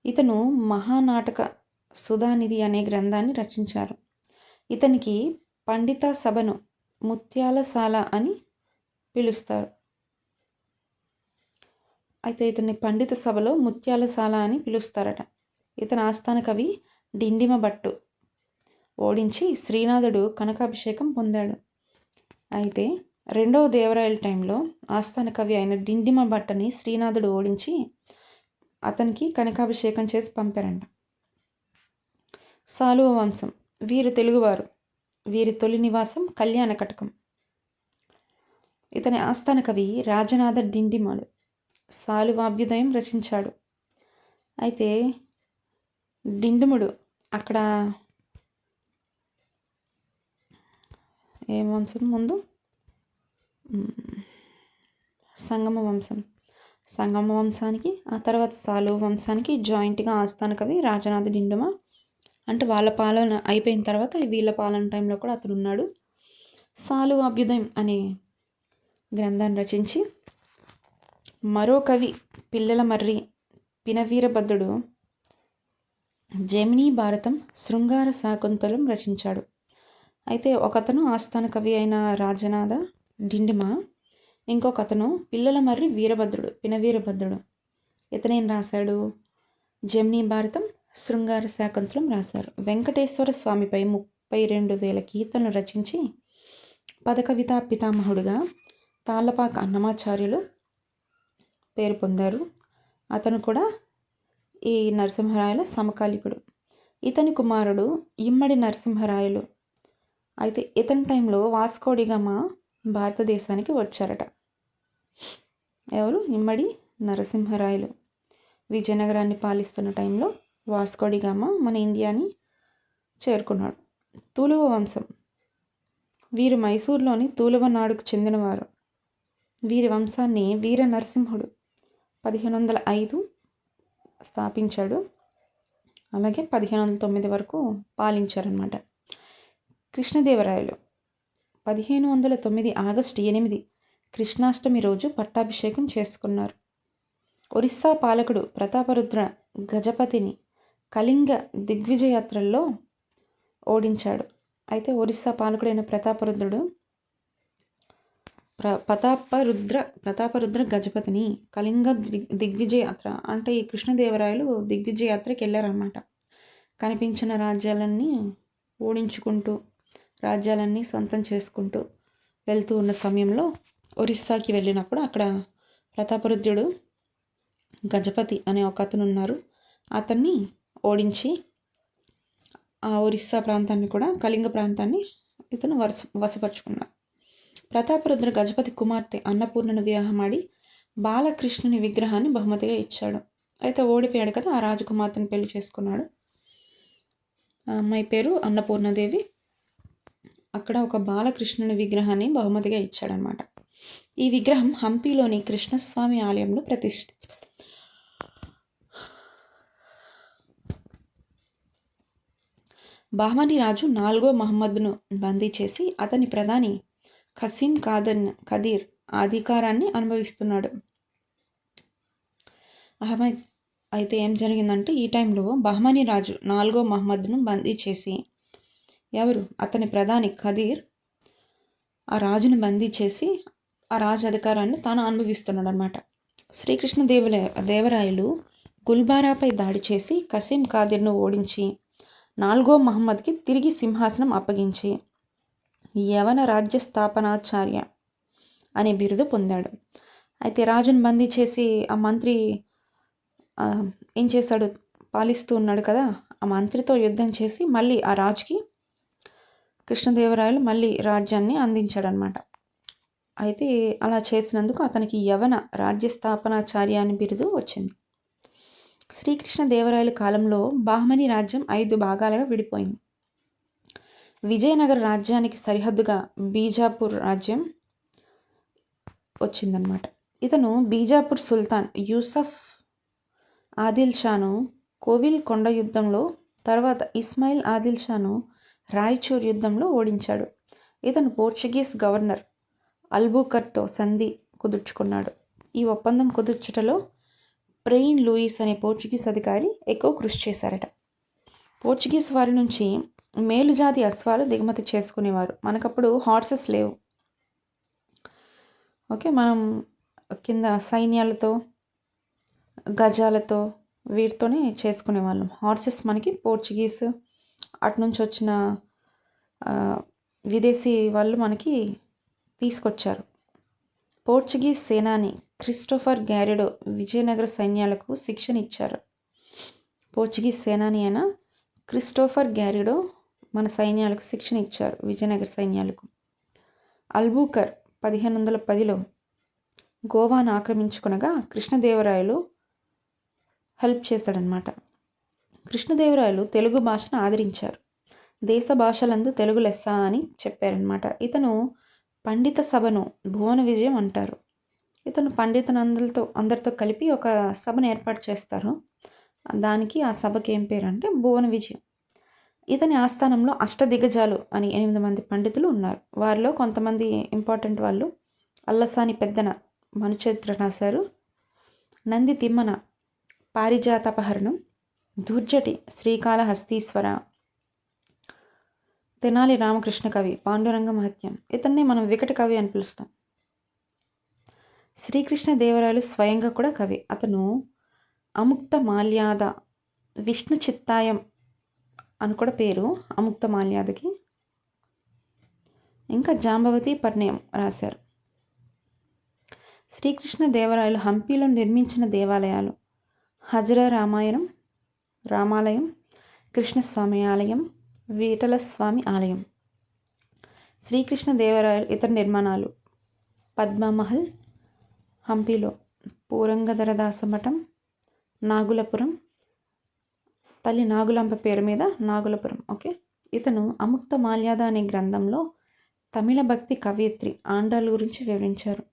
ఇతను మహానాటక సుధానిధి అనే గ్రంథాన్ని రచించారు. ఇతనికి పండిత సభను ముత్యాలశాల అని పిలుస్తారు. అయితే ఇతన్ని పండిత సభలో ముత్యాలశాల అని పిలుస్తారట. ఇతని ఆస్థాన కవి డిండిమ భట్టు ఓడించి శ్రీనాథుడు కనకాభిషేకం పొందాడు. అయితే రెండవ దేవరాయల టైంలో ఆస్థాన కవి అయిన డిండిమ భట్టని శ్రీనాథుడు ఓడించి అతనికి కనకాభిషేకం చేసి పంపారంట. సాలువ వంశం వీరు తెలుగువారు. వీరి తొలి నివాసం కళ్యాణకటకం. ఇతని ఆస్థాన కవి రాజనాథ డిండిమడు సాలువాభ్యుదయం రచించాడు. అయితే డిండిముడు అక్కడ ఏ వంశం ముందు సంగమ వంశానికి ఆ తర్వాత సాలువ వంశానికి జాయింట్గా ఆస్థాన కవి రాజనాథ డిండిమ. అంటే వాళ్ళ పాలన అయిపోయిన తర్వాత వీళ్ళ పాలన టైంలో కూడా అతను ఉన్నాడు. సాలువాభ్యుదయం అనే గ్రంథాన్ని రచించి మరో కవి పిల్లల మర్రి పినవీరభద్రుడు జెమినీ భారతం శృంగార శాకుంతలం రచించాడు. అయితే ఒకతను ఆస్థాన కవి అయిన రాజనాథ డిండిమ, ఇంకొక అతను పిల్లల మర్రి పినవీరభద్రుడు. ఇతనేం రాశాడు? జెమినీ భారతం శృంగార శాకుంతలం రాశారు. వెంకటేశ్వర స్వామిపై 32,000 కీర్తనలు రచించి పదకవితా పితామహుడుగా తాళ్ళపాక అన్నమాచార్యులు పేరు పొందారు. అతను కూడా ఈ నరసింహరాయల సమకాలికుడు. ఇతని కుమారుడు ఇమ్మడి నరసింహరాయలు. అయితే ఇతని టైంలో వాస్కోడిగామా భారతదేశానికి వచ్చారట. ఎవరు? ఇమ్మడి నరసింహరాయలు విజయనగరాన్ని పాలిస్తున్న టైంలో వాస్కోడిగామా మన ఇండియాని చేరుకున్నాడు. తులువ వంశం వీరు మైసూరులోని తులువ నాడుకు చెందినవారు. వీరి వంశాన్ని వీర నరసింహుడు 1505 స్థాపించాడు. అలాగే 1509 వరకు పాలించారన్నమాట. కృష్ణదేవరాయలు 1509 ఆగస్టు 8 కృష్ణాష్టమి రోజు పట్టాభిషేకం చేసుకున్నారు. ఒరిస్సా పాలకుడు ప్రతాపరుద్ర గజపతిని కళింగ దిగ్విజయాత్రల్లో ఓడించాడు. అయితే ఒరిస్సా పాలకుడైన ప్రతాపరుద్ర గజపతిని కళింగ దిగ్విజయాత్ర అంటే ఈ కృష్ణదేవరాయలు దిగ్విజయాత్రకి వెళ్ళారన్నమాట. కనిపించిన రాజ్యాలన్నీ ఓడించుకుంటూ రాజ్యాలన్నీ సొంతం చేసుకుంటూ వెళ్తూ ఉన్న సమయంలో ఒరిస్సాకి వెళ్ళినప్పుడు అక్కడ ప్రతాపరుద్రుడు గజపతి అనే ఒక అతను ఉన్నారు. అతన్ని ఓడించి ఆ ఒరిస్సా ప్రాంతాన్ని కూడా కళింగ ప్రాంతాన్ని ఇతను వశపరుచుకున్నాడు. ప్రతాపరుద్ర గజపతి కుమార్తె అన్నపూర్ణను వివాహమాడి బాలకృష్ణుని విగ్రహాన్ని బహుమతిగా ఇచ్చాడు. అయితే ఓడిపోయాడు కదా, ఆ రాజకుమార్తెను పెళ్లి చేసుకున్నాడు. ఆ అమ్మాయి పేరు అన్నపూర్ణదేవి. అక్కడ ఒక బాలకృష్ణుని విగ్రహాన్ని బహుమతిగా ఇచ్చాడనమాట. ఈ విగ్రహం హంపీలోని కృష్ణస్వామి ఆలయంలో బహమనీ రాజు 4వ మహమ్మద్ను బందీ చేసి అతని ప్రధాని ఖసీం ఖదీర్ అధికారాన్ని అనుభవిస్తున్నాడు. అహ్మద్ అయితే ఏం జరిగిందంటే, ఈ టైంలో బహమనీ రాజు 4వ మహమ్మద్ను బందీ చేసి అతని ప్రధాని ఖదీర్ ఆ రాజును బందీ చేసి ఆ రాజు అధికారాన్ని తాను అనుభవిస్తున్నాడు అనమాట. శ్రీకృష్ణ దేవరాయలు గుల్బారాపై దాడి చేసి ఖసీం ఖాదీర్ను ఓడించి 4వ మహమ్మద్కి తిరిగి సింహాసనం అప్పగించి యవన రాజ్య స్థాపనాచార్య అనే బిరుదు పొందాడు. అయితే రాజును బందీ చేసి ఆ మంత్రి ఏం చేశాడు, పాలిస్తూ ఉన్నాడు కదా, ఆ మంత్రితో యుద్ధం చేసి మళ్ళీ ఆ రాజుకి కృష్ణదేవరాయలు మళ్ళీ రాజ్యాన్ని అందించాడనమాట. అయితే అలా చేసినందుకు అతనికి యవన రాజ్య స్థాపనాచార్య అని బిరుదు వచ్చింది. శ్రీకృష్ణదేవరాయల కాలంలో బహమనీ రాజ్యం 5 భాగాలుగా విడిపోయింది. విజయనగర రాజ్యానికి సరిహద్దుగా బీజాపూర్ రాజ్యం వచ్చిందనమాట. ఇతను బీజాపూర్ సుల్తాన్ యూసఫ్ ఆదిల్ షాను కోవిల్ కొండ యుద్ధంలో, తర్వాత ఇస్మాయిల్ ఆదిల్ షాను రాయచూర్ యుద్ధంలో ఓడించాడు. ఇతను పోర్చుగీస్ గవర్నర్ అల్బుకర్తో సంధి కుదుర్చుకున్నాడు. ఈ ఒప్పందం కుదుర్చుటలో ప్రెయిన్ లూయిస్ అనే పోర్చుగీస్ అధికారి ఎక్కువ కృషి చేశారట. పోర్చుగీస్ వారి నుంచి మేలుజాతి అశ్వాలు దిగుమతి చేసుకునేవారు. మనకప్పుడు హార్సెస్ లేవు. ఓకే, మనం కింద సైన్యాలతో గజాలతో వీటితోనే చేసుకునేవాళ్ళం. హార్సెస్ మనకి పోర్చుగీస్ అటు నుంచి వచ్చిన విదేశీ వాళ్ళు మనకి తీసుకొచ్చారు. పోర్చుగీస్ సేనాని క్రిస్టోఫర్ గ్యారిడో విజయనగర సైన్యాలకు శిక్షణ ఇచ్చారు. పోర్చుగీస్ సేనాని అయిన క్రిస్టోఫర్ గ్యారిడో మన సైన్యాలకు శిక్షణ ఇచ్చారు, విజయనగర సైన్యాలకు. అల్బుకర్ 1510లో గోవాను ఆక్రమించుకునగా కృష్ణదేవరాయలు హెల్ప్ చేశాడనమాట. కృష్ణదేవరాయలు తెలుగు భాషను ఆదరించారు. దేశ భాషలందు తెలుగు లెస్స అని చెప్పారనమాట. ఇతను పండిత సభను భువన విజయం అంటారు. ఇతను అందరితో కలిపి ఒక సభను ఏర్పాటు చేస్తారు. దానికి ఆ సభకి ఏం పేరు అంటే భువన విజయం. ఇతని ఆస్థానంలో అష్టదిగ్గజాలు అని 8 మంది పండితులు ఉన్నారు. వారిలో కొంతమంది ఇంపార్టెంట్ వాళ్ళు అల్లసాని పెద్దన మనుచరిత్ర రాశారు, నంది తిమ్మన పారిజాతాపహరణం, దుర్జటి శ్రీకాళహస్తీశ్వర, తెనాలి రామకృష్ణ కవి పాండురంగ మహత్యం. ఇతన్నే మనం వికట కవి అని పిలుస్తాం. శ్రీకృష్ణ దేవరాయలు స్వయంగా కూడా కవి. అతను అముక్త మాల్యాద విష్ణు చిత్తాయం అని కూడా పేరు అముక్త మాల్యాదకి. ఇంకా జాంబవతి పరిణయం రాశారు. శ్రీకృష్ణ దేవరాయలు హంపీలో నిర్మించిన దేవాలయాలు హజరా రామాలయం, కృష్ణస్వామి ఆలయం, వీటలస్వామి ఆలయం. శ్రీకృష్ణ దేవరాయలు ఇతర నిర్మాణాలు పద్మమహల్ హంపీలో, పూరంగధరదాస మఠం, నాగులపురం, తల్లి నాగులంబ పేరు మీద నాగులపురం. ఓకే, ఇతను అముక్త మాల్యాద అనే గ్రంథంలో తమిళ భక్తి కవయిత్రి ఆండాల్ గురించి వివరించారు.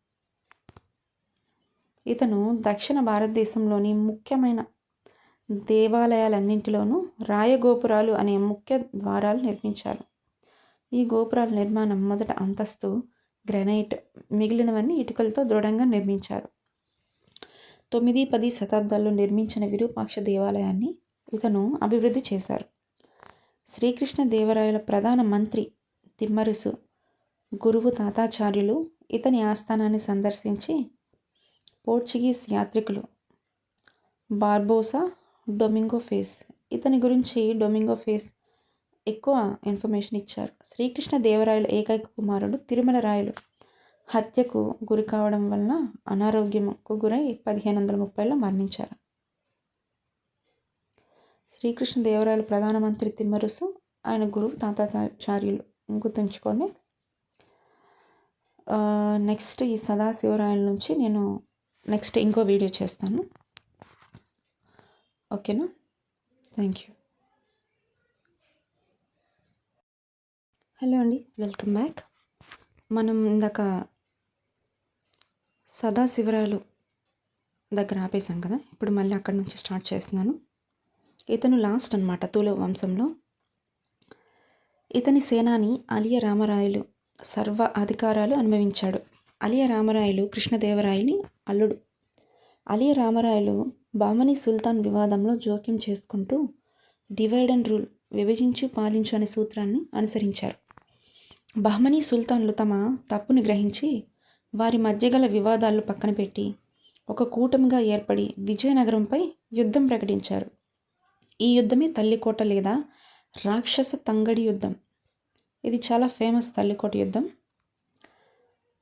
ఇతను దక్షిణ భారతదేశంలోని ముఖ్యమైన దేవాలయాలన్నింటిలోనూ రాయగోపురాలు అనే ముఖ్య ద్వారాలు నిర్మించారు. ఈ గోపురాల నిర్మాణం మొదట అంతస్తు గ్రానైట్, మిగిలినవన్నీ ఇటుకలతో దృఢంగా నిర్మించారు. 9-10 శతాబ్దాల్లో నిర్మించిన విరూపాక్ష దేవాలయాన్ని ఇతను అభివృద్ధి చేశారు. శ్రీకృష్ణ దేవరాయల ప్రధాన మంత్రి తిమ్మరుసు గురువు తాతాచార్యులు ఇతని ఆస్థానాన్ని సందర్శించి పోర్చుగీస్ యాత్రికులు బార్బోసా, డొమింగో ఫేస్ ఇతని గురించి డొమింగో ఫేస్ ఎక్కువ ఇన్ఫర్మేషన్ ఇచ్చారు. శ్రీకృష్ణ దేవరాయల ఏకైక కుమారుడు తిరుమల రాయలు హత్యకు గురి కావడం వలన అనారోగ్యంకు గురై 1530లో మరణించారు. శ్రీకృష్ణ దేవరాయల ప్రధానమంత్రి తిమ్మరుసు, ఆయన గురువు తాతాచార్యులు గుర్తుంచుకోండి. నెక్స్ట్ ఈ సదాశివరాయల నుంచి నేను నెక్స్ట్ ఇంకో వీడియో చేస్తాను. ఓకేనా? Thank you. హలో అండి, వెల్కమ్ బ్యాక్. మనం ఇందాక సదాశివరాయలు దగ్గర ఆపేసాం కదా, ఇప్పుడు మళ్ళీ అక్కడి నుంచి స్టార్ట్ చేస్తున్నాను. ఇతను లాస్ట్ అనమాట తులవ వంశంలో. ఇతని సేనాని అలియ రామరాయలు సర్వ అధికారాలు అనుభవించాడు. అలియ రామరాయలు కృష్ణదేవరాయని అల్లుడు. అలియ రామరాయలు బహమనీ సుల్తాన్ వివాదంలో జోక్యం చేసుకుంటూ డివైడ్ అండ్ రూల్, విభజించు పాలించు అనే సూత్రాన్ని అనుసరించారు. బహమనీ సుల్తాన్లు తమ తప్పుని గ్రహించి వారి మధ్య గల వివాదాలు పక్కన పెట్టి ఒక కూటమిగా ఏర్పడి విజయనగరంపై యుద్ధం ప్రకటించారు. ఈ యుద్ధమే తల్లికోట లేదా రాక్షస తంగడి యుద్ధం. ఇది చాలా ఫేమస్ తల్లికోట యుద్ధం.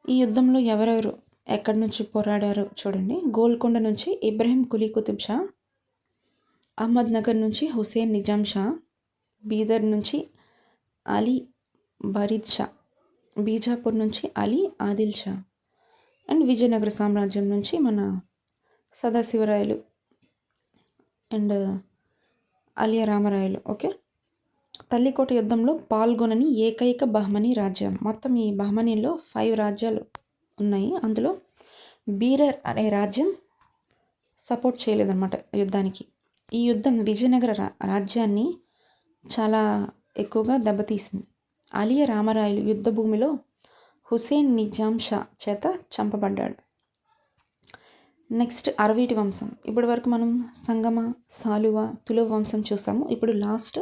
ఈ యుద్ధంలో ఎవరెవరు ఎక్కడి నుంచి పోరాడారో చూడండి. గోల్కొండ నుంచి ఇబ్రహీం కులీ కుతుబ్ షా, అహ్మద్ నగర్ నుంచి హుసేన్ నిజాం షా, బీదర్ నుంచి అలీ బరీద్ షా, బీజాపూర్ నుంచి అలీ ఆదిల్ షా, అండ్ విజయనగర సామ్రాజ్యం నుంచి మన సదాశివరాయలు అండ్ అలియ రామరాయలు. ఓకే, తల్లికోట యుద్ధంలో పాల్గొనని ఏకైక బహమనీ రాజ్యం. మొత్తం ఈ బహమనీలో 5 రాజ్యాలు ఉన్నాయి. అందులో బీరర్ అనే రాజ్యం సపోర్ట్ చేయలేదన్నమాట యుద్ధానికి. ఈ యుద్ధం విజయనగర రాజ్యాన్ని చాలా ఎక్కువగా దెబ్బతీసింది. అలియ రామరాయలు యుద్ధ భూమిలో హుసేన్ నిజాం షా చేత చంపబడ్డాడు. నెక్స్ట్ అరవీటి వంశం. ఇప్పటి వరకు మనం సంగమ, సాలువ, తులవ వంశం చూసాము. ఇప్పుడు లాస్ట్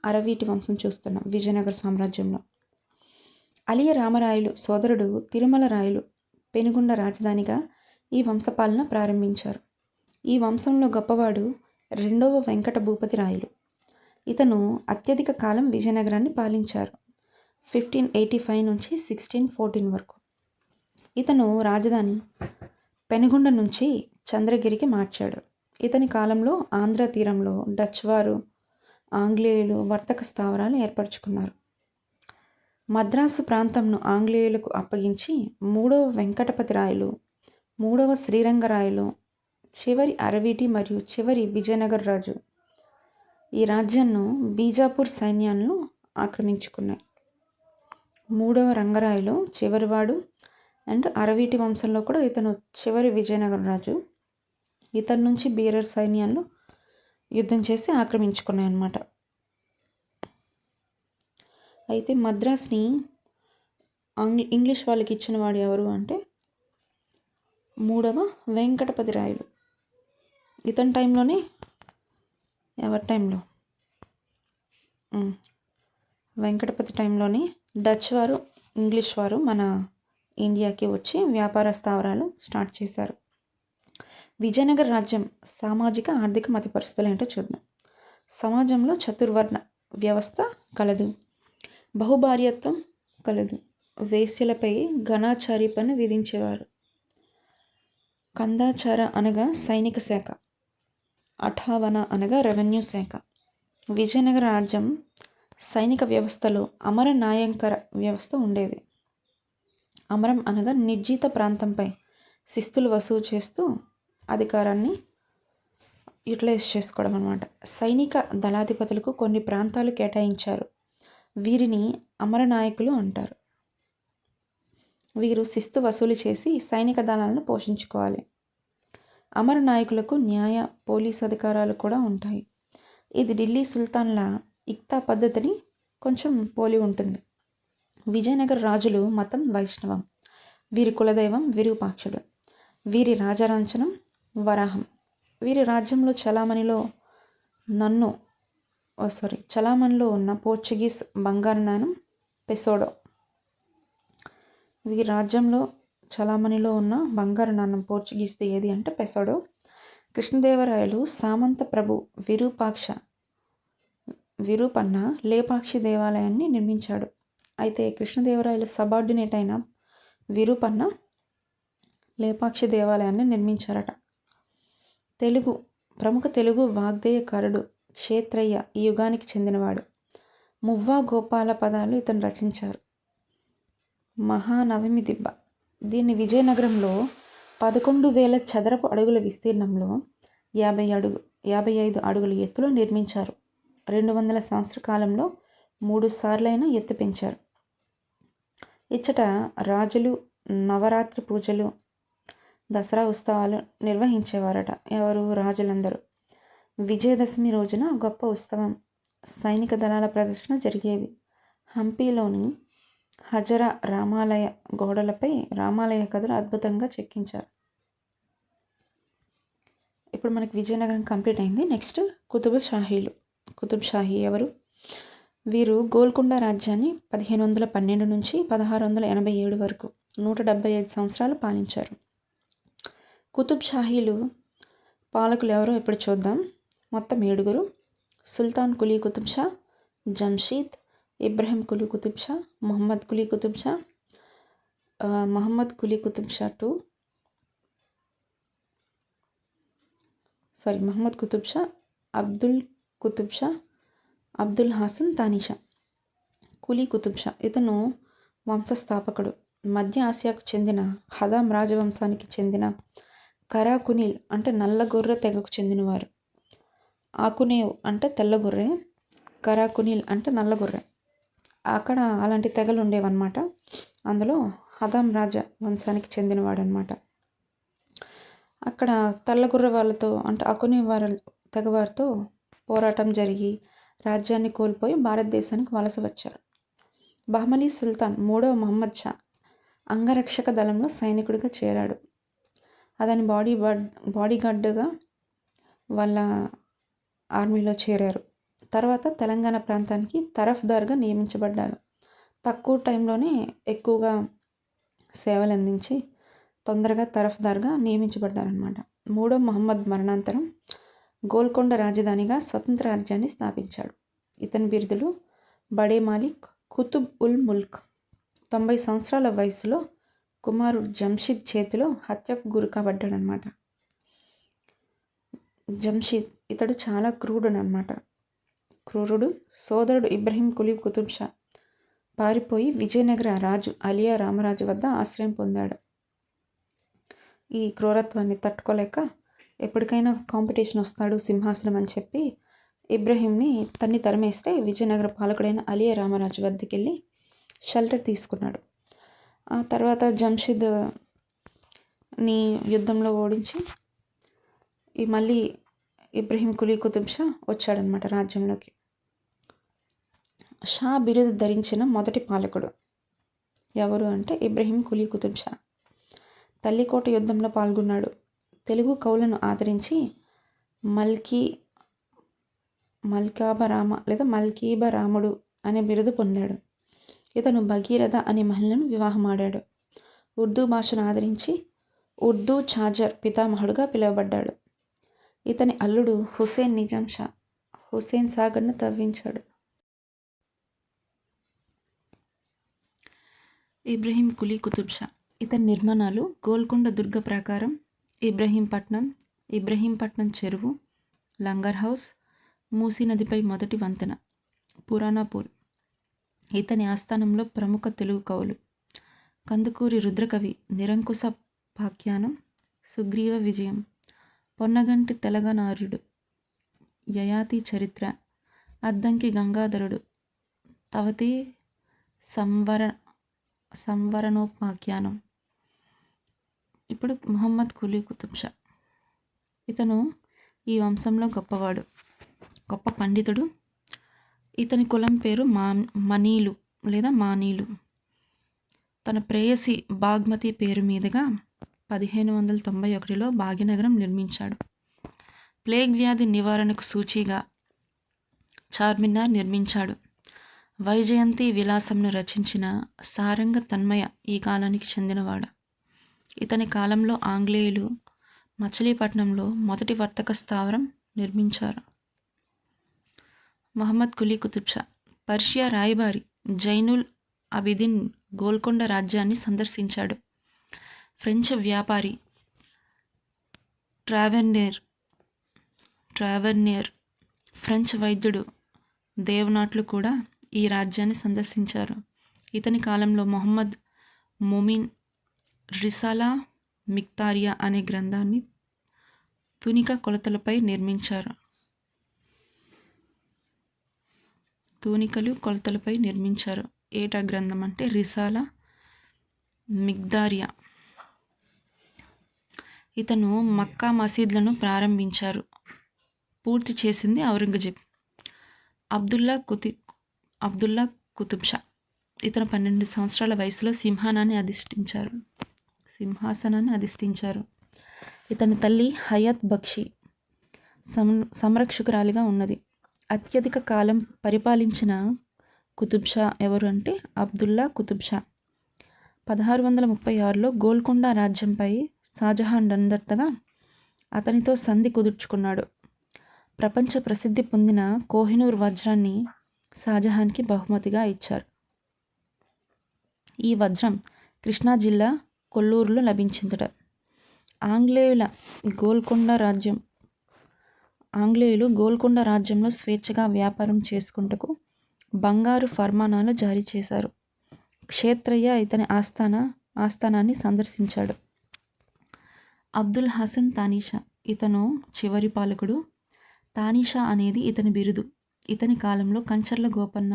అరవీటి వంశం చూస్తున్నాం విజయనగర సామ్రాజ్యంలో. అలియ రామరాయలు సోదరుడు తిరుమల రాయలు పెనుగొండ రాజధానిగా ఈ వంశపాలన ప్రారంభించారు. ఈ వంశంలో గొప్పవాడు 2వ వెంకట భూపతి రాయలు. ఇతను అత్యధిక కాలం విజయనగరాన్ని పాలించారు, 1585 నుంచి 1614 వరకు. ఇతను రాజధాని పెనుగొండ నుంచి చంద్రగిరికి మార్చాడు. ఇతని కాలంలో ఆంధ్ర తీరంలో డచ్ వారు, ఆంగ్లేయులు వర్తక స్థావరాలు ఏర్పరచుకున్నారు. మద్రాసు ప్రాంతంను ఆంగ్లేయులకు అప్పగించి 3వ వెంకటపతి రాయలు, 3వ శ్రీరంగరాయలు, చివరి అరవీటి మరియు చివరి విజయనగర రాజు ఈ రాజ్యాన్ని బీజాపూర్ సైన్యాలను ఆక్రమించుకున్నాయి. 3వ రంగరాయలు చివరివాడు అండ్ అరవీటి వంశంలో కూడా ఇతను చివరి విజయనగర రాజు. ఇతని నుంచి బీరర్ సైన్యాలు యుద్ధం చేసి ఆక్రమించుకున్నాయి అన్నమాట. అయితే మద్రాస్ని ఇంగ్లీష్ వాళ్ళకి ఇచ్చిన వాడు ఎవరు అంటే 3వ వెంకటపతి రాయలు. ఇతని టైంలోనే ఎవరి టైంలో వెంకటపతి టైంలోనే డచ్ వారు, ఇంగ్లీష్ వారు మన ఇండియాకి వచ్చి వ్యాపార స్థావరాలు స్టార్ట్ చేశారు. విజయనగర రాజ్యం సామాజిక ఆర్థిక మత పరిస్థితులు ఏంటో చూద్దాం. సమాజంలో చతుర్వర్ణ వ్యవస్థ కలదు, బహుభార్యత్వం కలదు, వేశ్యలపై ఘనాచారి పన్ను విధించేవారు, కందాచార అనగా సైనిక శాఖ, అఠావన అనగా రెవెన్యూ శాఖ. విజయనగర రాజ్యం సైనిక వ్యవస్థలో అమర నాయంకర వ్యవస్థ ఉండేది. అమరం అనగా నిర్జీత ప్రాంతంపై శిస్తులు వసూలు చేస్తూ అధికారాన్ని యూటిలైజ్ చేసుకోవడం అన్నమాట. సైనిక దళాధిపతులకు కొన్ని ప్రాంతాలు కేటాయించారు. వీరిని అమర నాయకులు అంటారు. వీరు శిస్తు వసూలు చేసి సైనిక దళాలను పోషించుకోవాలి. అమర నాయకులకు న్యాయ, పోలీసు అధికారాలు కూడా ఉంటాయి. ఇది ఢిల్లీ సుల్తాన్ల ఇక్తా పద్ధతిని కొంచెం పోలి ఉంటుంది. విజయనగర రాజులు మతం వైష్ణవం. వీరి కులదైవం విరూపాక్షుడు. వీరి రాజలాంఛనం వరాహం. వీరి రాజ్యంలో చలామణిలో ఉన్న పోర్చుగీస్ బంగారు నాణెం పెసోడో. వీరి రాజ్యంలో చలామణిలో ఉన్న బంగారు నాణెం పోర్చుగీస్ది ఏది అంటే పెసోడో. కృష్ణదేవరాయలు సామంత ప్రభు విరూపన్న లేపాక్షి దేవాలయాన్ని నిర్మించాడు. అయితే కృష్ణదేవరాయలు సబార్డినేట్ అయిన విరూపన్న లేపాక్షి దేవాలయాన్ని నిర్మించారట. ప్రముఖ తెలుగు వాగ్దేయకారుడు క్షేత్రయ్య ఈ యుగానికి చెందినవాడు. మువ్వా గోపాల పదాలు ఇతను రచించారు. మహానవమి దిబ్బ. దీన్ని విజయనగరంలో 11,000 చదరపు అడుగుల విస్తీర్ణంలో 55 అడుగుల ఎత్తులో నిర్మించారు. 200 సంవత్సర కాలంలో 3 సార్లైనా ఎత్తు పెంచారు. ఇచ్చట రాజులు నవరాత్రి పూజలు, దసరా ఉత్సవాలు నిర్వహించేవారట. ఎవరు? రాజులందరూ. విజయదశమి రోజున గొప్ప ఉత్సవం, సైనిక దళాల ప్రదర్శన జరిగేది. హంపీలోని హజరా రామాలయ గోడలపై రామాలయ కథలు అద్భుతంగా చెక్కించారు. ఇప్పుడు మనకి విజయనగరం కంప్లీట్ అయింది. నెక్స్ట్ కుతుబ్ షాహీలు. కుతుబ్ షాహీ ఎవరు? వీరు గోల్కొండ రాజ్యాన్ని 1512 నుంచి 1687 వరకు 175 సంవత్సరాలు పాలించారు. కుతుబ్ షాహీలు పాలకులు ఎవరో ఇప్పుడు చూద్దాం. మొత్తం 7. సుల్తాన్ కులీ కుతుబ్ షా, జంషీద్, ఇబ్రహీం కులీ కుతుబ్ షా, మొహమ్మద్ కులీ కుతుబ్ షా, మొహమ్మద్ కులీ కుతుబ్ షా మహమ్మద్ కుతుబ్ షా, అబ్దుల్ కుతుబ్ షా, అబ్దుల్ హాసన్ తానీషా. కులీ కుతుబ్ షా ఇతను వంశస్థాపకుడు. మధ్య ఆసియాకు చెందిన హదాం రాజవంశానికి చెందిన కరాకునిల్ అంటే నల్లగొర్రె తెగకు చెందినవారు. ఆకునేవ్ అంటే తెల్లగొర్రె, కరాకునిల్ అంటే నల్లగొర్రె. అక్కడ అలాంటి తెగలు ఉండేవన్నమాట. అందులో హదాం రాజ వంశానికి చెందినవాడు అనమాట. అక్కడ తెల్లగొర్రె వాళ్ళతో అంటే అకునే వారి తెగవారితో పోరాటం జరిగి రాజ్యాన్ని కోల్పోయి భారతదేశానికి వలస వచ్చారు. బహమనీ సుల్తాన్ 3వ మహమ్మద్ షా అంగరక్షక దళంలో సైనికుడిగా చేరాడు. అతని బాడీగార్డ్గా వాళ్ళ ఆర్మీలో చేరారు. తర్వాత తెలంగాణ ప్రాంతానికి తరఫ్దార్గా నియమించబడ్డారు. తక్కువ టైంలోనే ఎక్కువగా సేవలు అందించి తొందరగా తరఫ్దార్గా నియమించబడ్డారనమాట. 3వ మహమ్మద్ మరణాంతరం గోల్కొండ రాజధానిగా స్వతంత్ర రాజ్యాన్ని స్థాపించాడు. ఇతని బిరుదులు బడే మాలిక్, కుతుబ్ ఉల్ ముల్క్. 90 సంవత్సరాల వయసులో కుమారుడు జంషీద్ చేతిలో హత్యకు గురికాబడ్డాడనమాట. జంషీద్ ఇతడు చాలా క్రూరుడు. సోదరుడు ఇబ్రహీం కులీ కుతుబ్ షా పారిపోయి విజయనగర రాజు అలియా రామరాజు వద్ద ఆశ్రయం పొందాడు. ఈ క్రూరత్వాన్ని తట్టుకోలేక ఎప్పటికైనా కాంపిటీషన్ వస్తాడు సింహాసనం అని చెప్పి ఇబ్రహీంని తరిమేస్తే విజయనగర పాలకుడైన అలియా రామరాజు వద్దకు వెళ్ళి షెల్టర్ తీసుకున్నాడు. ఆ తర్వాత జంషీద్ని యుద్ధంలో ఓడించి మళ్ళీ ఇబ్రహీం కులీ కుతుబ్ షా వచ్చాడనమాట రాజ్యంలోకి. షా బిరుదు ధరించిన మొదటి పాలకుడు ఎవరు అంటే ఇబ్రహీం కులీ కుతుబ్ షా. తల్లికోట యుద్ధంలో పాల్గొన్నాడు. తెలుగు కవులను ఆదరించి మల్కీబరాముడు అనే బిరుదు పొందాడు. ఇతను భగీరథ అనే మహిళను వివాహమాడాడు. ఉర్దూ భాషను ఆదరించి ఉర్దూ ఛాజర్ పితామహుడుగా పిలువబడ్డాడు. ఇతని అల్లుడు హుసేన్ నిజాం షా హుసేన్ సాగర్ను తవ్వించాడు. ఇబ్రహీం కులీ కుతుబ్ షా ఇతని నిర్మాణాలు గోల్కొండ దుర్గ ప్రాకారం, ఇబ్రహీంపట్నం చెరువు, లంగర్ హౌస్, మూసీ నదిపై మొదటి వంతెన, పురాణాపూర్. ఇతని ఆస్థానంలో ప్రముఖ తెలుగు కవులు కందుకూరి రుద్రకవి నిరంకుశ పాఖ్యానం, సుగ్రీవ విజయం, పొన్నగంటి తెలగనార్యుడు, యయాతి చరిత్ర, అద్దంకి గంగాధరుడు, తవతి సంవరణోపాఖ్యానం. ఇప్పుడు మొహమ్మద్ కులీ కుతుబ్ షా ఇతను ఈ వంశంలో గొప్ప పండితుడు. ఇతని కులం పేరు మనీలు లేదా మానీలు. తన ప్రేయసి బాగ్మతి పేరు మీదుగా 1591లో భాగ్యనగరం నిర్మించాడు. ప్లేగ్ వ్యాధి నివారణకు సూచిగా చార్మినార్ నిర్మించాడు. వైజయంతి విలాసంను రచించిన సారంగ తన్మయ ఈ కాలానికి చెందినవాడు. ఇతని కాలంలో ఆంగ్లేయులు మచిలీపట్నంలో మొదటి వర్తక స్థావరం నిర్మించారు. మహమ్మద్ కులీ కుతుబ్ షా పర్షియా రాయబారి జైనుల్ అబిదిన్ గోల్కొండ రాజ్యాన్ని సందర్శించాడు. ఫ్రెంచ్ వ్యాపారి ట్రావెర్నియర్, ఫ్రెంచ్ వైద్యుడు దేవనాట్లు కూడా ఈ రాజ్యాన్ని సందర్శించారు. ఇతని కాలంలో మొహమ్మద్ మొమిన్ రిసాలా మిక్తారియా అనే గ్రంథాన్ని తూనికలు కొలతలపై నిర్మించారు. ఏటా గ్రంథం అంటే రిసాలా మిగ్దారియా. ఇతను మక్కా మసీద్లను ప్రారంభించారు, పూర్తి చేసింది ఔరంగజేబ్. అబ్దుల్లా కుతుబ్ షా. ఇతను 12 సంవత్సరాల వయసులో సింహాసనాన్ని అధిష్ఠించారు. ఇతని తల్లి హయాత్ బక్షి సంరక్షకురాలిగా ఉన్నది. అత్యధిక కాలం పరిపాలించిన కుతుబ్ షా ఎవరు అంటే అబ్దుల్లా కుతుబ్ షా. 1636లో గోల్కొండ రాజ్యంపై షాజహాన్ దండర్తగా అతనితో సంధి కుదుర్చుకున్నాడు. ప్రపంచ ప్రసిద్ధి పొందిన కోహినూర్ వజ్రాన్ని షాజహాన్కి బహుమతిగా ఇచ్చారు. ఈ వజ్రం కృష్ణా జిల్లా కొల్లూరులో లభించిందట. ఆంగ్లేయులు గోల్కొండ రాజ్యంలో స్వేచ్ఛగా వ్యాపారం చేసుకుంటకు బంగారు ఫర్మానాలు జారీ చేశారు. క్షేత్రయ్య ఇతని ఆస్థానాన్ని సందర్శించాడు. అబ్దుల్ హసన్ తానీషా. ఇతను చివరి పాలకుడు. తానీషా అనేది ఇతని బిరుదు. ఇతని కాలంలో కంచర్ల గోపన్న,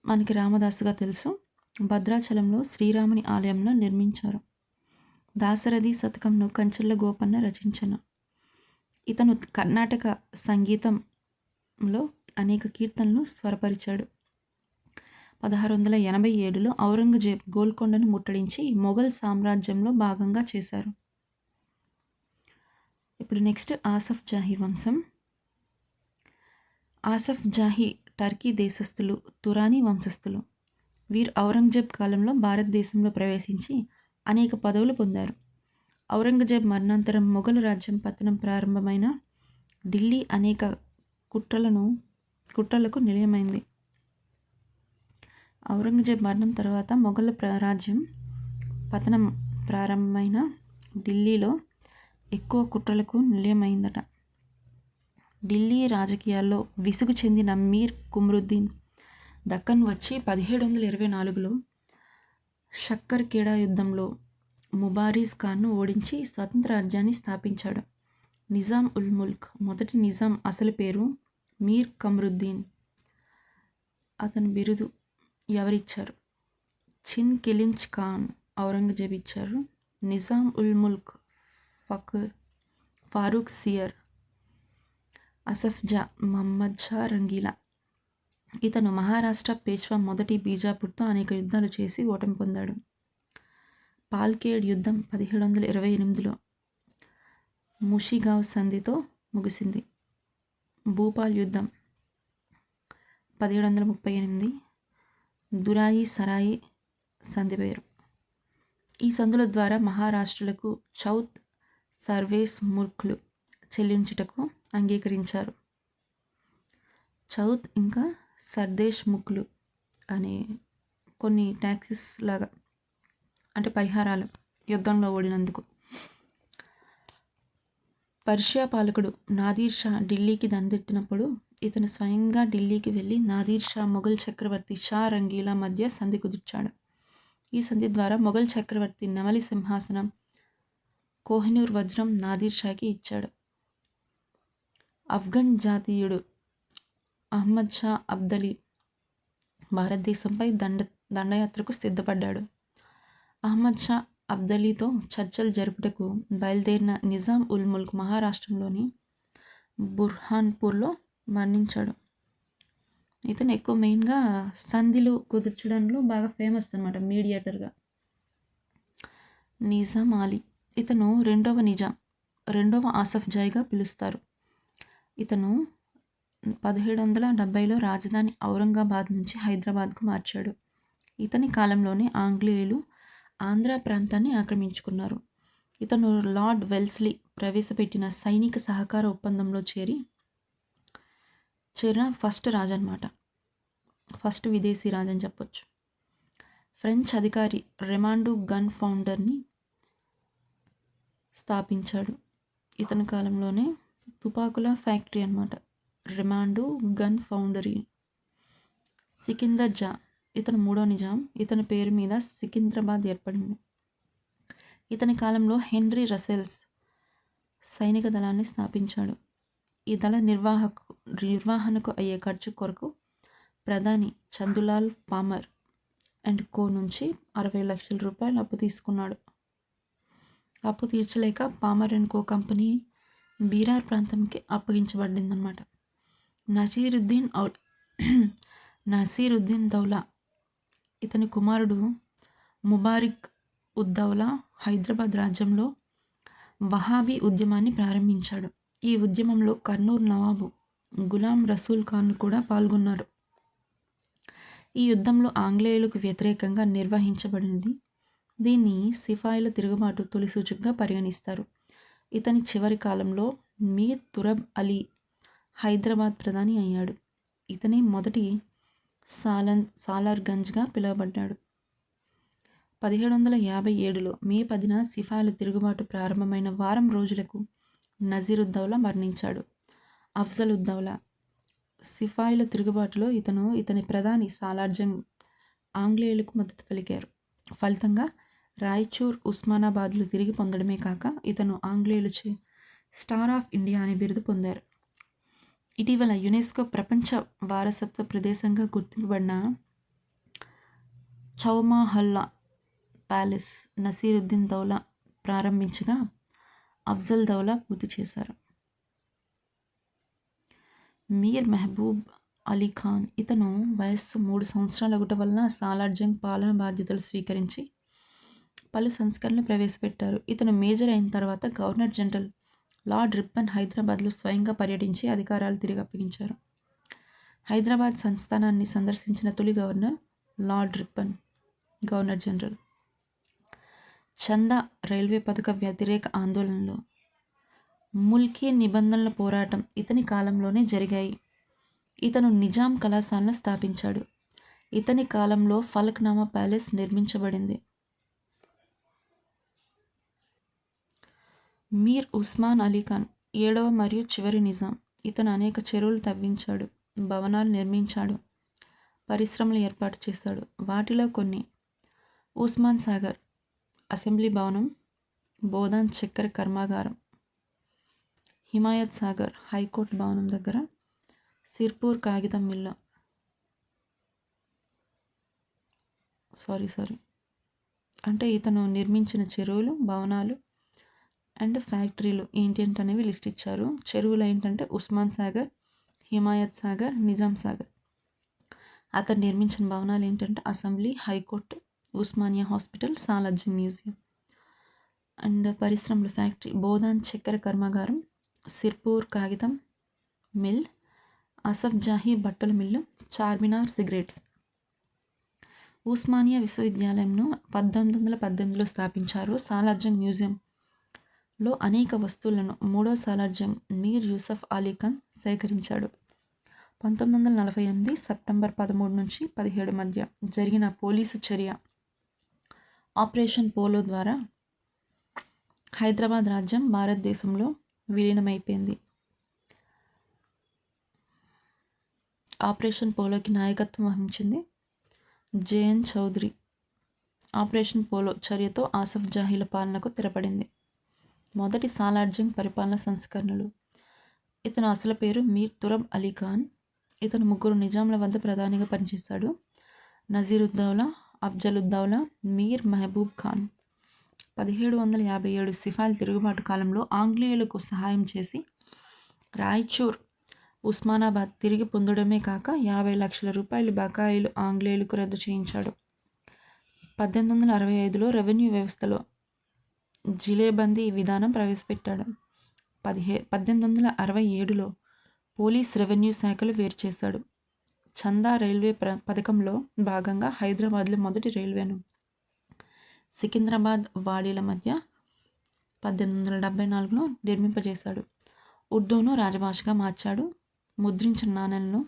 మనకి రామదాసుగా తెలుసు, భద్రాచలంలో శ్రీరాముని ఆలయంలో నిర్మించారు. దాశరథి శతకంను కంచర్ల గోపన్న రచించను. ఇతను కర్ణాటక సంగీతంలో అనేక కీర్తనలు స్వరపరిచాడు. 1687లో ఔరంగజేబ్ గోల్కొండను ముట్టడించి మొఘల్ సామ్రాజ్యంలో భాగంగా చేశారు. ఇప్పుడు నెక్స్ట్ ఆసఫ్ జాహీ వంశం. ఆసఫ్ జాహీ టర్కీ దేశస్థులు, తురానీ వంశస్థులు. వీరు ఔరంగజేబ్ కాలంలో భారతదేశంలో ప్రవేశించి అనేక పదవులు పొందారు. ఔరంగజేబ్ మరణాంతరం మొఘలు రాజ్యం పతనం ప్రారంభమైన ఢిల్లీ అనేక కుట్రలకు నిలయమైంది. ఔరంగజేబ్ మరణం తర్వాత మొఘల్ రాజ్యం పతనం ప్రారంభమైన ఢిల్లీలో ఎక్కువ కుట్రలకు నిలయమైందట. ఢిల్లీ రాజకీయాల్లో విసుగు చెందిన మీర్ కుమ్రుద్దీన్ దక్కన్ వచ్చి 1724లో షక్కర్ ఖేడా యుద్ధంలో ముబారిజ్ ఖాన్ను ఓడించి స్వతంత్ర రాజ్యాన్ని స్థాపించాడు. నిజాం ఉల్ ముల్క్ మొదటి నిజాం అసలు పేరు మీర్ కమ్రుద్దీన్. అతని బిరుదు ఎవరిచ్చారు? చిన్ కిలించ్ ఖాన్ ఔరంగజేబ్ ఇచ్చారు. నిజాం ఉల్ ముల్క్ ఫారూక్ సియర్, అసఫ్ జా మహమ్మద్ షా రంగీలా. ఇతను మహారాష్ట్ర పేష్వా మొదటి బీజాపూర్తో అనేక యుద్ధాలు చేసి ఓటమి పొందాడు. పాల్కేడ్ యుద్ధం 1728లో ముషిగావ్ సంధితో ముగిసింది. భూపాల్ యుద్ధం 1738 దురాయి సరాయి సంధి పేరు. ఈ సంధుల ద్వారా మహారాష్ట్రలకు చౌత్ సర్వేస్ ముల్క్లు చెల్లించుటకు అంగీకరించారు. చౌత్ ఇంకా సర్దేశ్ ముక్లు అనే కొన్ని ట్యాక్సెస్ లాగా, అంటే పరిహారాలు యుద్ధంలో ఓడినందుకు. పర్షియా పాలకుడు నాదీర్ షా ఢిల్లీకి దండెత్తినప్పుడు ఇతను స్వయంగా ఢిల్లీకి వెళ్ళి నాదీర్ షా మొఘల్ చక్రవర్తి షా రంగీలా మధ్య సంధి కుదుర్చాడు. ఈ సంధి ద్వారా మొఘల్ చక్రవర్తి నెమలి సింహాసనం, కోహినూర్ వజ్రం నాదీర్ షాకి ఇచ్చాడు. ఆఫ్ఘన్ జాతీయుడు అహ్మద్ షా అబ్దలీ భారతదేశంపై దండయాత్రకు సిద్ధపడ్డాడు. అహ్మద్ షా అబ్దలీతో చర్చలు జరుపుటకు బయలుదేరిన నిజాం ఉల్ ముల్క్ మహారాష్ట్రంలోని బుర్హాన్పూర్లో మరణించాడు. ఇతను ఎక్కువ మెయిన్గా సంధిలు కుదుర్చడంలో బాగా ఫేమస్ అనమాట, మీడియేటర్గా. నిజాం అలీ. ఇతను రెండవ ఆసఫ్ జాయిగా పిలుస్తారు. ఇతను 1770లో రాజధాని ఔరంగాబాద్ నుంచి హైదరాబాద్కు మార్చాడు. ఇతని కాలంలోనే ఆంగ్లేయులు ఆంధ్ర ప్రాంతాన్ని ఆక్రమించుకున్నారు. ఇతను లార్డ్ వెల్స్లీ ప్రవేశపెట్టిన సైనిక సహకార ఒప్పందంలో చేరిన ఫస్ట్ రాజు అనమాట. ఫస్ట్ విదేశీ రాజు అని చెప్పొచ్చు. ఫ్రెంచ్ అధికారి రెమాండు గన్ ఫౌండర్ని స్థాపించాడు. ఇతని కాలంలోనే తుపాకుల ఫ్యాక్టరీ అనమాట, రెమాండు గన్ ఫౌండరీ. సికిందర్ జా. ఇతను మూడో నిజాం. ఇతని పేరు మీద సికింద్రాబాద్ ఏర్పడింది. ఇతని కాలంలో హెన్రీ రసెల్స్ సైనిక దళాన్ని స్థాపించాడు. ఈ దళ నిర్వహణకు అయ్యే ఖర్చు కొరకు ప్రధాని చందులాల్ పామర్ అండ్ కో నుంచి 60 లక్షల రూపాయలు అప్పు తీసుకున్నాడు. అప్పు తీర్చలేక Palmer and co company Berar ప్రాంతంకి అప్పగించబడిందనమాట. నసీరుద్దీన్ దౌలా ఇతని కుమారుడు ముబారిక్ ఉద్దౌలా హైదరాబాద్ రాజ్యంలో వహాబీ ఉద్యమాన్ని ప్రారంభించాడు. ఈ ఉద్యమంలో కర్నూలు నవాబు గులాం రసూల్ ఖాన్ కూడా పాల్గొన్నారు. ఈ యుద్ధంలో ఆంగ్లేయులకు వ్యతిరేకంగా నిర్వహించబడినది. దీన్ని సిపాయిల తిరుగుబాటు తొలి సూచకగా పరిగణిస్తారు. ఇతని చివరి కాలంలో మీర్ తురబ్ అలీ హైదరాబాద్ ప్రధాని అయ్యాడు. ఇతని మొదటి సాలార్గంజ్గా పిలువబడ్డాడు. 1757లో మే 10న సిపాయిల తిరుగుబాటు ప్రారంభమైన వారం రోజులకు నజీరుద్దౌలా మరణించాడు. అఫ్జలుద్దౌలా సిపాయిల తిరుగుబాటులో ఇతని ప్రధాని సాలార్జంగ్ ఆంగ్లేయులకు మద్దతు పలికారు. ఫలితంగా రాయచూర్, ఉస్మానాబాద్లు తిరిగి పొందడమే కాక ఇతను ఆంగ్లేయులచే స్టార్ ఆఫ్ ఇండియా అనే బిరుదు పొందారు. ఇటీవల యునెస్కో ప్రపంచ వారసత్వ ప్రదేశంగా గుర్తింపబడిన చౌమహల్లా ప్యాలెస్ నసీరుద్దీన్ దౌలా ప్రారంభించగా అఫ్జల్ దౌలా పూర్తి చేశారు. మీర్ మెహబూబ్ అలీ ఖాన్ ఇతను వయస్సు 3 సంవత్సరాల అగుట వలన సాలార్జంగ్ పాలన బాధ్యతలు స్వీకరించి పలు సంస్కరణలు ప్రవేశపెట్టారు. ఇతను మేజర్ అయిన తర్వాత గవర్నర్ జనరల్ లార్డ్ రిప్పన్ హైదరాబాద్లో స్వయంగా పర్యటించి అధికారాలు తిరిగి అప్పగించారు. హైదరాబాద్ సంస్థానాన్ని సందర్శించిన తొలి governor lord Ripon. Governor general చందా రైల్వే పథక వ్యతిరేక ఆందోళనలో ముల్కీ నిబంధనల పోరాటం ఇతని కాలంలోనే జరిగాయి. ఇతను నిజాం కళాశాలను స్థాపించాడు. ఇతని కాలంలో ఫలక్నామా ప్యాలెస్ నిర్మించబడింది. మీర్ ఉస్మాన్ అలీ ఖాన్ 7వ మరియు చివరి నిజాం. ఇతను అనేక చెరువులు తవ్వించాడు, భవనాలు నిర్మించాడు, పరిశ్రమలు ఏర్పాటు చేశాడు. వాటిలో కొన్ని ఉస్మాన్ సాగర్ అసెంబ్లీ భవనం, బోధాన్ చక్కెర కర్మాగారం, హిమాయత్ సాగర్ హైకోర్టు భవనం దగ్గర, సిర్పూర్ కాగితం మిల్లు అంటే ఇతను నిర్మించిన చెరువులు, భవనాలు అండ్ ఫ్యాక్టరీలు ఏంటనేవి లిస్ట్ ఇచ్చారు. చెరువులు ఏంటంటే ఉస్మాన్ సాగర్, హిమాయత్ సాగర్, నిజాం సాగర్. అతను నిర్మించిన భవనాలు ఏంటంటే assembly, high court, Osmania hospital, Salarjung museum. And పరిశ్రమలు ఫ్యాక్టరీ బోధాన్ చక్కెర కర్మాగారం, సిర్పూర్ కాగితం మిల్, అసఫ్ జాహీ బట్టల మిల్లు, చార్మినార్ సిగరెట్స్. ఉస్మానియా విశ్వవిద్యాలయంను 1818లో స్థాపించారు. సాలార్జంగ్ మ్యూజియంలో అనేక వస్తువులను 3వ సాలార్జంగ్ మీర్ యూసఫ్ అలీ ఖాన్ సేకరించాడు. 1948 సెప్టెంబర్ 13 నుంచి 17 మధ్య జరిగిన పోలీసు చర్య ఆపరేషన్ పోలో ద్వారా హైదరాబాద్ రాజ్యం భారతదేశంలో విలీనమైపోయింది. ఆపరేషన్ పోలోకి నాయకత్వం వహించింది జేఎన్ చౌదరి. ఆపరేషన్ పోలో చర్యతో ఆసఫ్ జాహీల పాలనకు తెరపడింది. మొదటి సాలార్జంగ్ పరిపాలన సంస్కరణలు. ఇతను అసలు పేరు మీర్ తురబ్ అలీ ఖాన్. ఇతను 3 నిజాంల వద్ద ప్రధానిగా పనిచేశాడు. నజీరుద్దౌలా, అఫ్జలుద్దౌలా, మీర్ మెహబూబ్ ఖాన్. 1757 సిపాయిల తిరుగుబాటు కాలంలో ఆంగ్లేయులకు సహాయం చేసి రాయచూర్, ఉస్మానాబాద్ తిరిగి పొందడమే కాక 50 లక్షల రూపాయల బకాయిలు ఆంగ్లేయులకు రద్దు చేయించాడు. 1865లో రెవెన్యూ వ్యవస్థలో జిలేబందీ విధానం ప్రవేశపెట్టాడు. 1867లో పోలీస్, రెవెన్యూ శాఖలు వేరు చేశాడు. చందా రైల్వే పథకంలో భాగంగా హైదరాబాద్లో మొదటి రైల్వేను సికింద్రాబాద్, వాడీల మధ్య 1874లో నిర్మింపజేశాడు. ఉర్దూను రాజభాషగా మార్చాడు. ముద్రించిన నాణేలను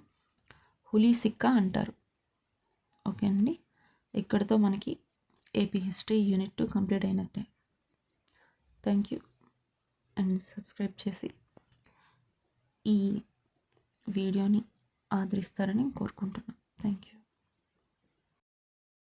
హులీ సిక్కా అంటారు. ఓకే అండి, ఇక్కడితో మనకి ఏపీ హిస్టరీ యూనిట్ 2 కంప్లీట్ అయినట్టే. థ్యాంక్ యూ అండ్ సబ్స్క్రైబ్ చేసి ఈ వీడియోని ఆదరిస్తారని కోరుకుంటున్నాను. Thank you.